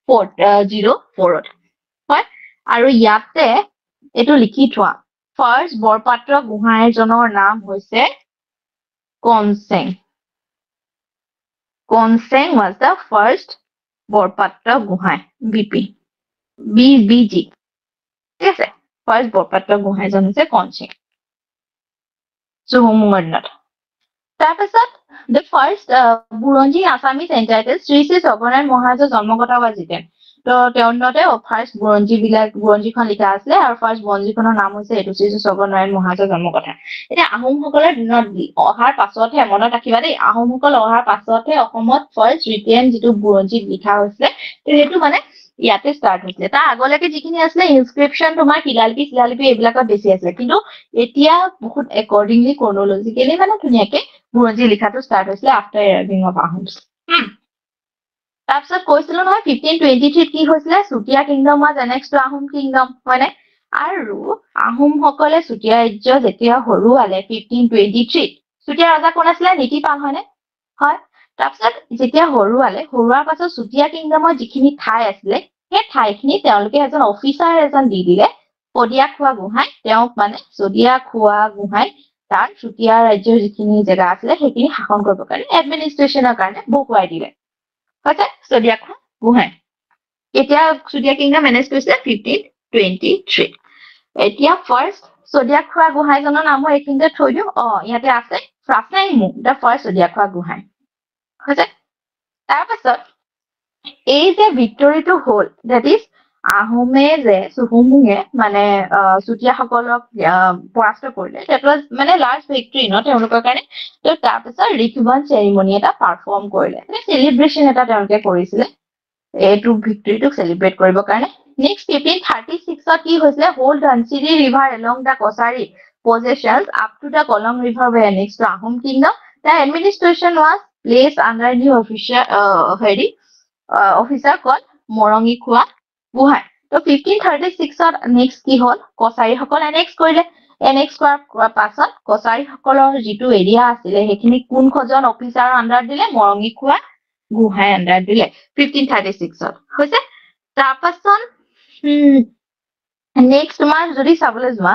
1504 হয় আৰু ইয়াতে এইটো লিখি থোৱা ফাৰ্ষ্ট বৰপাত্ৰ গোহাঁইজনৰ নাম হৈছে Konseng Konseng was the first Borpatra Guhai BP BG ঠিক আছে ফাৰ্ষ্ট বৰপাত্ৰ গোহাঁইজন হৈছে কনচেং চুহুমুঙৰ দিনত তাৰপিছত the first বুৰঞ্জী আছামিজ এন্টাইটেল শ্ৰী শ্ৰী স্বৰ্গনাৰায়ণ মহাৰাজৰ জন্মকথা was written তো তেওঁৰ দিনতে ফাৰ্ষ্ট বুৰঞ্জীখন লিখা আছিলে আৰু ফাৰ্ষ্ট বুৰঞ্জীখনৰ নাম হৈছে এইটো শ্ৰী শ্ৰী স্বৰ্গনাৰায়ণ মহাৰাজৰ জন্মকথা এতিয়া আহোমসকলৰ দিনত অহাৰ পাছতহে মনত ৰাখিবা দেই আহোমসকল অহাৰ পাছতহে অসমত ফাৰ্ষ্ট ৰিটেন যিটো বুৰঞ্জীত লিখা হৈছে সেইটো মানে ইয়াতে ষ্টাৰ্ট হৈছিলে তাৰ আগলৈকে যিখিনি আছিলে ইনস্ক্ৰিপশ্যন তোমাৰ শিলালিপি এইবিলাকত বেছি আছিলে কিন্তু এতিয়া বহুত একৰ্ডিংলি ক্ৰনলজিকেলি মানে ধুনীয়াকে বুৰঞ্জী লিখাটো ষ্টাৰ্ট হৈছিলে আফটাৰ এৰাইভিং অফ আহোমছ তাৰপিছত কৈছিলো নহয় 1523 কি হৈছিলে Chutia kingdom was annex to Ahom kingdom হয়নে আৰু আহোমসকলে চুতীয়া ৰাজ্য যেতিয়া হৰুৱালে 1523 চুতীয়া ৰজা কোন আছিলে নীতিপাল হয়নে হয় তাৰপিছত যেতিয়া হৰুৱাৰ পাছত চুতীয়া কিংডমৰ যিখিনি ঠাই আছিলে সেই ঠাইখিনি তেওঁলোকে এজন অফিচাৰ দি দিলে পদিয়াখোৱা গোহাঁই তেওঁক মানে চদিয়াখোৱা গোহাঁই তাৰ চুতীয়া ৰাজ্যৰ যিখিনি জেগা আছিলে সেইখিনি শাসন কৰিবৰ কাৰণে এডমিনিষ্ট্ৰেশ্যনৰ কাৰণে বহুৱাই দিলে হৈছে চদিয়াখোৱা গোহাঁই এতিয়া চুতীয়া কিংডম মেনেজ কৰিছিলে 1523 এতিয়া ফাৰ্ষ্ট চদিয়াখোৱা গোহাঁইজনৰ নামো এইখিনিতে থৈ দিওঁ ইয়াতে আছে ফ্ৰাচেংমু দা ফাৰ্ষ্ট চদিয়াখোৱা গোহাঁই হৈছে তাৰপাছত এই যে ভিক্টৰীটো হ'ল ডেট ইজ আহোমে যে চুহুমুঙে মানে চুতীয়াসকলক পৰাস্ত কৰিলে ডেট ৱাজ মানে লাৰ্জ ভিক্টৰী ন তেওঁলোকৰ কাৰণে তো তাৰপিছত ৰিকভান চেৰিমনি এটা পাৰফৰ্ম কৰিলে চেলিব্ৰেশ্যন এটা তেওঁলোকে কৰিছিলে এইটো ভিক্টৰীটোক চেলিব্ৰেট কৰিবৰ কাৰণে নেক্সট 1536 কি হৈছিলে whole Dhansiri river along the Kachari possessions up to the Kolong River were annexed to Ahom Kingdom. The administration was placed under a new officer called Morongi Khua Buhai. So 1536 next কি হল কছাৰী সকল annex কৰিলে annex কৰাৰ পাছত কছাৰী সকলৰ যিটো এৰিয়া আছিলে সেইখিনি কোনখন অফিচাৰ আন্ডাৰ দিলে মৰঙি খোৱা গুহাই আন্ডাৰ দিলে 1536 হৈছে তাৰপাছত নেক্সট তোমাৰ যদি চাবলৈ যোৱা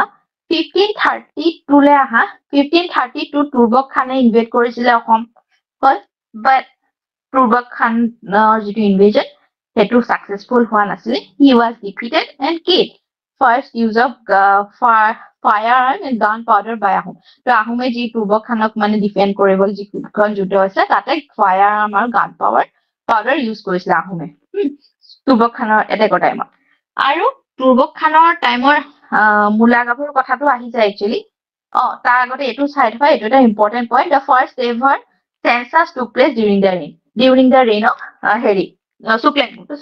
1532 লে আহা 1532 তুৰ্বক খানে ইনভেড কৰিছিলে অসম হয় বাট তুৰ্বক খানৰ যিটো ইনভেজন সেইটো সাকসেসফুল হোৱা নাছিলে হি ওয়াজ ডিফিটেড এন্ড কিড first use of firearm and gunpowder by Ahom তো আহোমে যি তুৰ্বক খানক মানে ডিফেন্ড কৰিবলৈ যিখন যুদ্ধ হৈছে তাতে ফায়াৰআৰ্ম আৰু গান পাউডাৰ ইউজ কৰিছিলে আহোমে তুৰ্বক খানৰ এটেকৰ টাইমত আৰু তুৰ্বক খানৰ টাইমৰ মুলা গাভৰুৰ কথাটো আহি যায় একচুয়ালি তাৰ আগতে এইটো চাই থকা এইটো এটা important point the first ever census took place during the reign of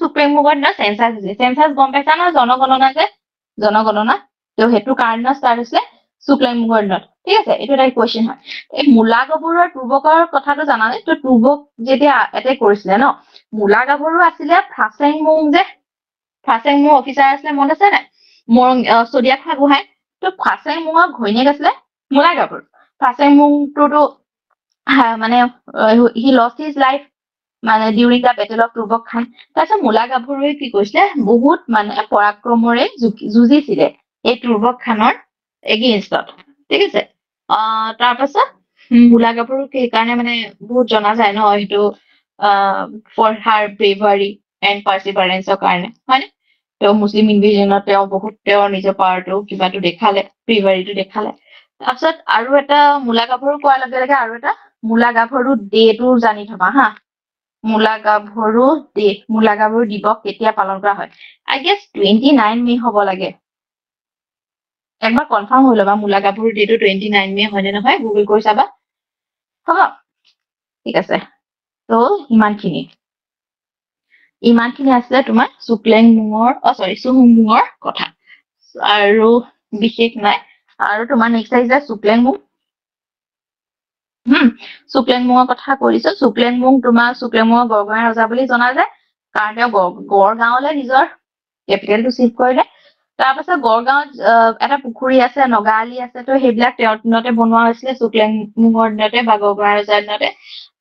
সুপ্ৰেমুগৰ দিনত সেন্সাস হৈছিলে সেন্সাস গম পাইছা ন জনগণনা তো সেইটো কাৰণে ষ্টাৰ্ট হৈছিলে সুপ্ৰেমুগৰ দিনত ঠিক আছে এইটো এটা কোৱেশ্চন হয় এই মুলা গাভৰুৰ তুৰ্বকৰ কথাটো জানানে তো তুৰ্বক যেতিয়া এটেক কৰিছিলে ন মুলা গাভৰু আছিলে ফাচেংমু অফিচাৰ আছিলে মনত আছে নাই চদিয়াখোৱা গোহাঁই তো ফাচেংমুঙৰ ঘৈণীয়েক আছিলে মুলা গাভৰু ফাচেংমুংটোতো মানে হি লষ্ট হিজ লাইফ মানে during da battle of Turbak খান তাৰপিছত মূলা গাভৰুৱে কি কৰিছিলে বহুত মানে পৰাক্ৰমৰে যুঁজিছিলে এই তুৰ্বক খানৰ এগেইনষ্টত ঠিক আছে তাৰপাছত মূলা গাভৰু সেইকাৰণে মানে বহুত জনা যায় ন সেইটো ফৰ হাৰ ব্ৰেভাৰী এণ্ড পাৰ্চিভাৰেঞ্চৰ কাৰণে হয়নে তেওঁ মুছলিম ইনভেজনত তেওঁ বহুত তেওঁৰ নিজৰ পাৱাৰটো কিবাটো দেখালে ব্ৰেভাৰীটো দেখালে তাৰপিছত আৰু এটা মূলা গাভৰু কোৱাৰ লগে লগে আৰু এটা মূলা গাভৰু ডেটো জানি থবা হা মূলা গাভৰু দিৱস কেতিয়া পালন কৰা হয় আই গেছ 29 মে হ'ব লাগে একবাৰ কনফাৰ্ম হৈ ল'বা মূলা গাভৰু ডেটো 29 মে হয়নে নহয় গুগল কৰি চাবা হ'ব ঠিক আছে তো ইমানখিনি আছিলে তোমাৰ চুহুংমুঙৰ কথা আৰু বিশেষ নাই আৰু তোমাৰ নেক্সট আহিছে চুকলেংমুং চুকলেংমুঙৰ কথা কৈছো চুকলেংমুং তোমাৰ চুকলেংমুঙৰ গড়গাঁৱৰ ৰজা বুলি জনা যায় কাৰণ তেওঁ গড়গাঁৱলৈ নিজৰ কেপিটেলটো শিফ্ট কৰিলে তাৰপাছত গড়গাঁৱত এটা পুখুৰী আছে নগাআলি আছে তো সেইবিলাক তেওঁৰ দিনতে বনোৱা হৈছিলে চুকলেংমুঙৰ দিনতে বা গড়গাঁৱৰ ৰজাৰ দিনতে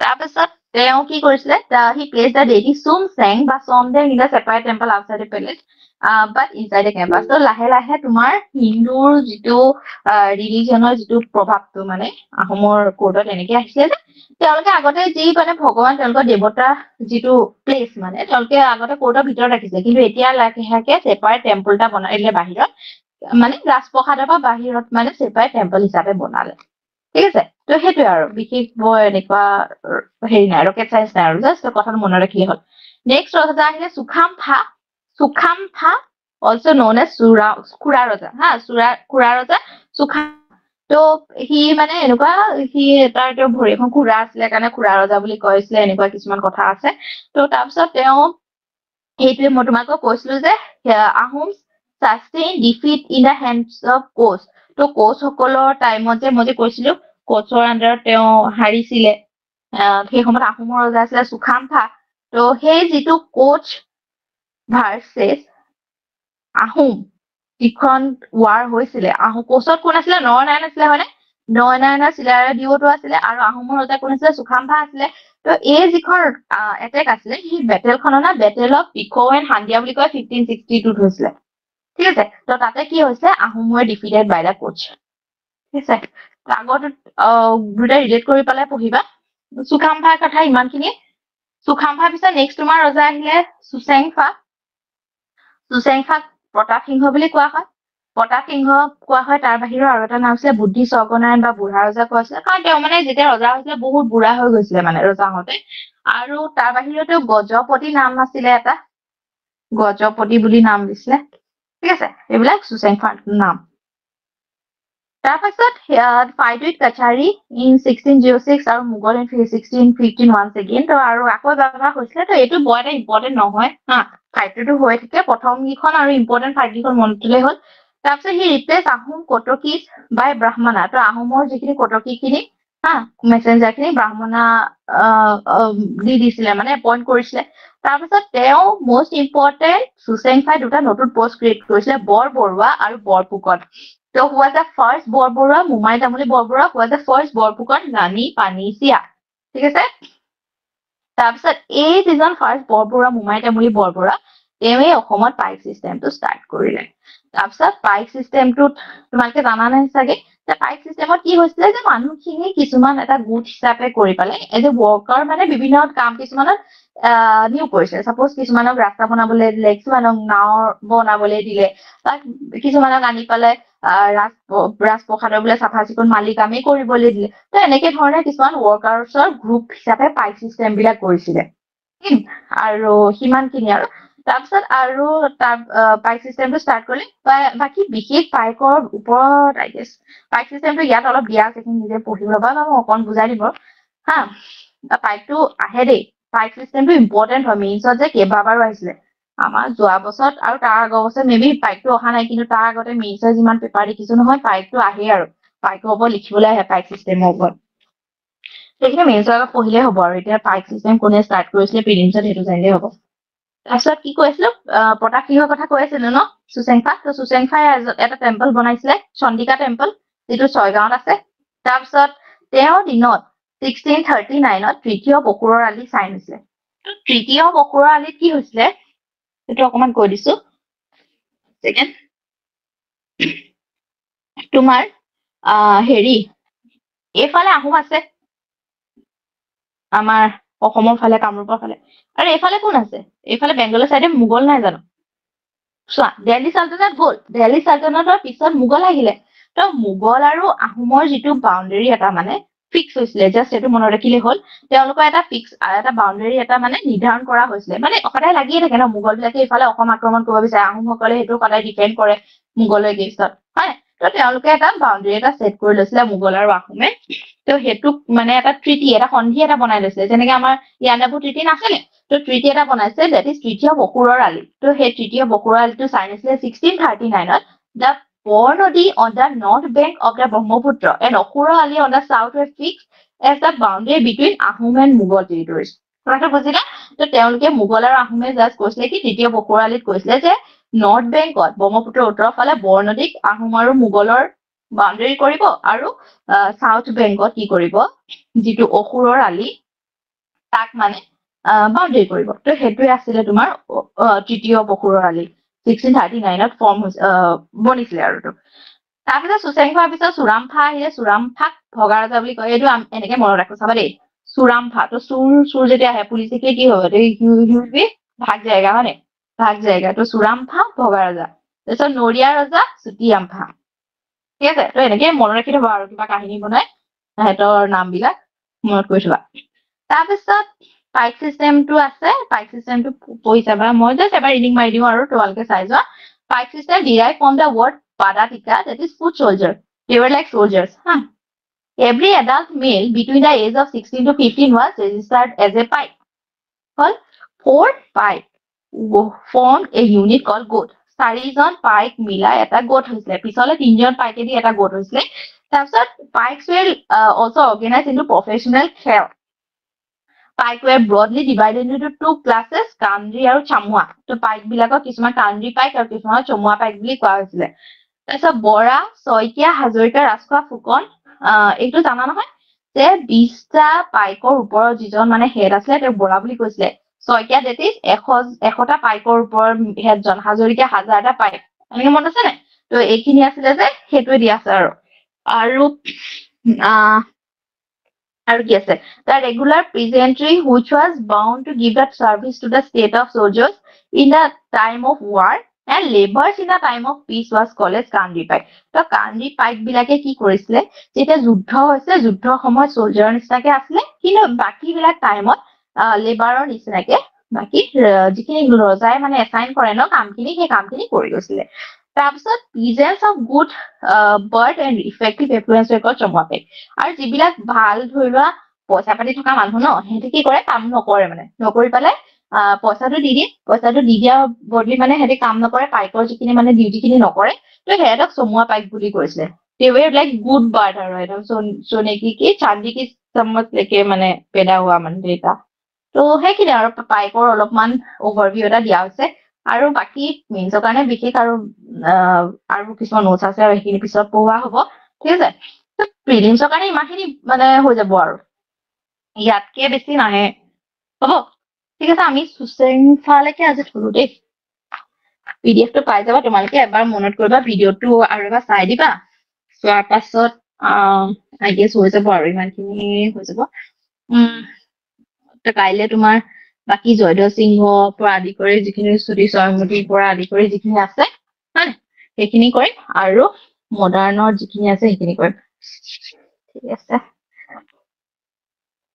তাৰপাছত তেওঁ কি কৰিছিলে হি প্লেচ দ্য দেইটি চুম চেং বা Chomdeng in the separate temple outside the palace but inside the campus তো লাহে লাহে তোমাৰ হিন্দুৰ যিটো ৰিলিজনৰ যিটো প্ৰভাৱটো মানে আহোমৰ কোৰ্টত এনেকে আহিছিলে যে তেওঁলোকে আগতে যি মানে ভগৱান তেওঁলোকৰ দেৱতা যিটো প্লেচ মানে তেওঁলোকে আগতে কোৰ্টৰ ভিতৰত ৰাখিছে কিন্তু এতিয়া লাহেকে ছেপাৰেট টেম্পল এটা বনাই দিলে বাহিৰত মানে ৰাজপ্ৰসাদৰ পৰা বাহিৰত মানে ছেপাৰেট টেম্পল হিচাপে বনালে ঠিক আছে তো সেইটোৱে আৰু বিশেষ এনেকুৱা হেৰি নাই ৰকেট চাইন্স নাই আৰু জাষ্ট কথাটো মনত ৰাখিলে হ'ল নেক্সট ৰজা আহিলে চুখামফা অলছ নন এজ খুৰা ৰজা হা খুৰা ৰজা চুখাম তো সি মানে এনেকুৱা সি তাৰ ভৰি এখন খুৰা আছিলে কাৰণে খুৰা ৰজা বুলি কৈছিলে এনেকুৱা কিছুমান কথা আছে তো তাৰপিছত তেওঁ সেইটোৱে মই তোমালোকক কৈছিলো যে Ahom sustain defeat in the hands of Koch তো কোচসকলৰ টাইমত যে মই যে কৈছিলো কোচৰ আণ্ডাৰত তেওঁ হাৰিছিলে সেই সময়ত আহোমৰ ৰজা আছিলে চুখামফা তো সেই যিটো কোচ ভাৰ্চেছ আহোম যিখন ৱাৰ হৈছিলে কোচত কোন আছিলে নৰনাৰায়ণ আছিলে হয়নে নৰনাৰায়ণৰ চিলাৰায়ণদিওতো আছিলে আৰু আহোমৰ ৰজা কোন আছিলে চুখামফা আছিলে তো এই যিখন এটেক আছিলে সেই বেটেলখনৰ না বেটেল অফ পিখৌ এণ্ড হাণ্ডিয়া বুলি কয় 1562 হৈছিলে ঠিক আছে তো তাতে কি হৈছে আহোমৰ ডিফিটেড বাই দা কোচ ঠিক আছে আগত দুটা ৰিলেট কৰি পেলাই পঢ়িবা চুখামফাৰ কথা ইমানখিনি চুখামফাৰ পিছত নেক্সট তোমাৰ ৰজা আহিলে চুচেংফাক প্ৰতাপ সিংহ বুলি কোৱা হয় প্ৰতাপ সিংহ কোৱা হয় তাৰ বাহিৰেও আৰু এটা নাম আছিলে বুদ্ধি স্বৰ্গনাৰায়ণ বা বুঢ়া ৰজা কোৱা হৈছিলে কাৰণ তেওঁ মানে যেতিয়া ৰজা হৈছিলে বহুত বুঢ়া হৈ গৈছিলে মানে ৰজা হওঁতে আৰু তাৰ বাহিৰেতো গজপতি নাম আছিলে এটা গজপতি বুলি নাম দিছিলে ঠিক আছে এইবিলাক চুচেংফাৰ নাম তাৰপাছত ফাইট উইথ কাছাৰী ইন 1606 আৰু মোগল ইন 1615 once again তো আৰু আকৌ এবাৰ হৈছিলে তো এইটো বৰ এটা ইম্পৰ্টেণ্ট নহয় হা ফাইটটো হৈ থাকে প্ৰথম কেইখন আৰু ইম্পৰ্টেণ্ট ফাইট কেইখন মনত থলে হ'ল তাৰপিছত সি ৰিপ্লেচ আহোম কটকী বাই ব্ৰাহ্মণা তো আহোমৰ যিখিনি কটকীখিনি হা মেছেঞ্জাৰখিনি ব্ৰাহ্মণা দি দিছিলে মানে এপইণ্ট কৰিছিলে তাৰপিছত তেওঁ মষ্ট ইম্পৰ্টেণ্ট চুচেংফাই দুটা নতুন পষ্ট ক্ৰিয়েট কৰিছিলে বৰবৰুৱা আৰু বৰফুকন তো who was the first Borbarua Momai Tamuli Borbarua who was the first Borphukan ৰাণী পানিছিয়া ঠিক আছে তাৰপিছত এই যিজন ফাৰ্ষ্ট বৰবৰুৱা মোমাই তামুলী বৰবৰুৱা তেওঁৱে অসমত পাইক চিষ্টেমটো ষ্টাৰ্ট কৰিলে তাৰপিছত পাইক চিষ্টেমটোত তোমালোকে জানা নাই চাগে যে পাইক চিষ্টেমত কি হৈছিলে যে মানুহখিনি কিছুমান এটা গোট হিচাপে কৰি পেলাই এজ এ ৱৰ্কাৰ মানে বিভিন্ন কাম কিছুমানত নিয়োগ কৰিছে সাপোজ কিছুমানক ৰাস্তা বনাবলৈ দিলে কিছুমানক নাও বনাবলৈ দিলে কিছুমানক আনি পেলাই ৰাজপ্ৰসাদৰ বোলে চাফা চিকুণ মালিক আমি কৰিবলৈ দিলে তো এনেকে ধৰণে কিছুমান ৱৰ্কাৰ্ছৰ গ্ৰুপ হিচাপে পাইক চিষ্টেম বিলাক কৰিছিলে আৰু সিমানখিনি আৰু তাৰপিছত আৰু পাইক চিষ্টেমটো ষ্টাৰ্ট কৰিলে বাকী বিশেষ পাইকৰ ওপৰত আই গেছ পাইক চিষ্টেমটো ইয়াত অলপ দিয়া আছে নিজে পঢ়িব ল'বা বা মই অকণ বুজাই দিব হা পাইকটো আহে দেই পাইক চিষ্টেমটো ইম্পৰ্টেণ্ট হয় মেইনছত যে কেইবাবাৰো আহিছিলে আমাৰ যোৱা বছৰত আৰু তাৰ আগৰ বছৰত মেবি পাইকটো অহা নাই কিন্তু তাৰ আগতে মেইনছৰ যিমান পেপাৰ দেখিছো নহয় পাইকটো আহে আৰু পাইকৰ ওপৰত লিখিবলৈ আহে পাইক চিষ্টেমৰ ওপৰত সেইখিনি মেইনছৰ আগত পঢ়িলে হ'ব আৰু এতিয়া পাইক চিষ্টেম কোনে ষ্টাৰ্ট কৰিছিলে প্ৰিলিমছত সেইটো জানিলে হ'ব তাৰপিছত কি কৈ আছিলো প্ৰতাপ সিংহৰ কথা কৈ আছিলো ন চুচেংফাক তো চুচেংফাই এটা টেম্পল বনাইছিলে চন্দিকা টেম্পল যিটো ছয়গাঁৱত আছে তাৰপিছত তেওঁৰ দিনত 1639ত তৃতীয় বকুৰৰ আলি চাইন হৈছিলে তৃতীয় বকুৰা আলিত কি হৈছিলে সেইটো অকমান কৈ দিছো ছেকেণ্ড তোমাৰ হেৰি এইফালে আহোম আছে আমাৰ অসমৰ ফালে কামৰূপৰ ফালে আৰু এইফালে কোন আছে এইফালে বেংগলৰ চাইডে মোগল নাই জানো চোৱা দিল্লী চালতানাত গ'ল দিল্লী চালতানাতৰ পিছত মোগল আহিলে তো মোগল আৰু আহোমৰ যিটো বাউণ্ডেৰী এটা মানে ফিক্স হৈছিলে জাষ্ট সেইটো মনত ৰাখিলে হ'ল তেওঁলোকৰ এটা ফিক্স এটা বাউণ্ডেৰী এটা মানে নিৰ্ধাৰণ কৰা হৈছিলে মানে সদায় লাগিয়ে থাকে ন মোগল বিলাকে এইফালে অসম আক্ৰমণ কৰিব বিচাৰে আহোমসকলে সেইটো সদায় ডিফেণ্ড কৰে মোগলৰ এগেইনষ্টত হয় তো তেওঁলোকে এটা বাউণ্ডেৰী এটা ছেট কৰি লৈছিলে মোগল আৰু আহোমে তো সেইটোক মানে এটা ট্ৰিটি এটা সন্ধি এটা বনাই লৈছিলে যেনেকে আমাৰ ইয়াণ্ডাবু ট্ৰিটি নাছিলে তো ট্ৰিটি এটা বনাইছে দেট ইজ তৃতীয় বকুৰৰ আলি তো সেই তৃতীয় বকুৰৰ আলিটো চাইন আছিলে 1639 the Por Nodi on the north bank of the Brahmaputra and Okura Ali on the south were fixed as the boundary between Ahom and Mughal territories. কথাটো বুজিলা তো তেওঁলোকে মোগল আৰু আহোমে জাষ্ট কৈছিলে কি তৃতীয় বকুৰা আলিত কৈছিলে যে নৰ্থ বেংকত ব্ৰহ্মপুত্ৰৰ উত্তৰ ফালে বৰ নদীক আহোম আৰু মোগলৰ বাউণ্ডেৰী কৰিব আৰু সাউথ বেংকত কি কৰিব যিটো অসুৰৰ আলি তাক মানে বাউণ্ডেৰী কৰিব তো সেইটোৱে আছিলে তোমাৰ তৃতীয় বকুৰৰ আলি 1639 ফৰ্ম বনিছিলে আৰু তাৰপিছত চুচেং খোৱাৰ পিছত চুৰামফা আহিলে চুৰামফাক ভগাৰজা বুলি কয় এইটো এনেকে মনত ৰাখো চাবা দেই চুৰামফা তো চুৰ যেতিয়া আহে পুলিচে কি হ'ব হিউবি ভাগ জায়গা হয় নে ভাগ জায়গা তো চুৰামফা ভগাৰজা তাৰপিছত নৰিয়া ৰজা চুটিয়ামফা ঠিক আছে তো এনেকে মনত ৰাখি থবা আৰু কিবা কাহিনী বনাই সিহঁতৰ নাম বিলাক মনত কৰি থবা তাৰপিছত পাইক চিষ্টেমটো আছে পাইক চিষ্টেমটো পঢ়ি চাবা মই জাষ্ট এবাৰ ৰিডিং মাৰি দিওঁ আৰু তোমালোকে চাই যোৱা paik system derive from the word Padatika, that is foot soldier. They were like soldiers. Every adult male between the age of 16 to 15 was registered as a pike. Called 4 pike formed a unit called goat. 4জন পাইক মিলাই এটা গোট হৈছিলে পিছলে 3জন পাইকেদি এটা গোট হৈছিলে তাৰপিছত pikes were also organized into professional খেল Pike were broadly divided into two classes, Kandri আৰু চামুৱা তো পাইক বিলাকক কিছুমান কান্দ্ৰি পাইক আৰু কিছুমান চমুৱা পাইক বুলি কোৱা হৈছিলে তাৰপিছত বৰা ছয়কীয়া হাজৰিকা ৰাজখোৱা ফুকন এইটো জানা নহয় যে 20টা পাইকৰ ওপৰত যিজন মানে হেড আছিলে তেওঁ বৰা বুলি কৈছিলে ছয়কীয়া দেট ইজ 100টা পাইকৰ ওপৰত হেডজন হাজৰিকা 1000টা পাইক এনেকে মনত আছে নাই তো এইখিনি আছিলে যে সেইটোৱে দিয়া আছে আৰু কি আছে the regular peasantry which was bound to give that service to the state of soldiers in the time of war and laborers in the time of peace was called as Kandri Pike. তো Kandri Pike বিলাকে কি কৰিছিলে যেতিয়া যুদ্ধ হৈছে যুদ্ধৰ সময়ত soldier নিচিনাকে আছিলে কিন্তু বাকি বিলাক টাইমত লেবাৰৰ নিচিনাকে বাকি যিখিনি ৰজাই মানে এছাইন কৰে ন কামখিনি সেই কামখিনি কৰি গৈছিলে তাৰপিছত peasants of good birth and effective influence record চমুৱা পাইক আৰু যিবিলাক ভাল ধৰি লোৱা পইচা পাতি থকা মানুহ ন সিহঁতে কি কৰে কাম নকৰে মানে নকৰি পেলাই পইচাটো দি দিয়া বদলি মানে সিহঁতে কাম নকৰে পাইকৰ যিখিনি মানে ডিউটিখিনি নকৰে তো সিহঁতক চমুৱা পাইক বুলি কৈছিলে they were like good birth আৰু একদম সোনেকি কি চান্দি কি চম্মচ লেকে মানে পেদা হোৱা মানে এটা তো সেইখিনি আৰু পাইকৰ অলপমান অভাৰভিউ এটা দিয়া হৈছে আৰু বাকি মেইনছৰ কাৰণে বিশেষ আৰু কিছুমান নোটছ আছে আৰু সেইখিনি পিছত পঢ়োৱা হ'ব ঠিক আছে তো প্ৰিলিমছৰ কাৰণে ইমানখিনি মানে হৈ যাব আৰু ইয়াতকে বেছি নাহে হ'ব ঠিক আছে আমি চুচেং ফালেকে আজি থলো দেই পিডিএফটো পাই যাবা তোমালোকে এবাৰ মনত কৰিবা ভিডিঅ'টো আৰু এবাৰ চাই দিবা চোৱাৰ পাছত আই গেছ হৈ যাব আৰু ইমানখিনি হৈ যাব কাইলে তোমাৰ বাকি জয়দেৱ সিংহৰ পৰা আদি কৰি যিখিনি চুটি ছয়মুটিৰ পৰা আদি কৰি যিখিনি আছে হয় সেইখিনি কৰিম আৰু মডাৰ্ণৰ যিখিনি আছে সেইখিনি কৰিম ঠিক আছে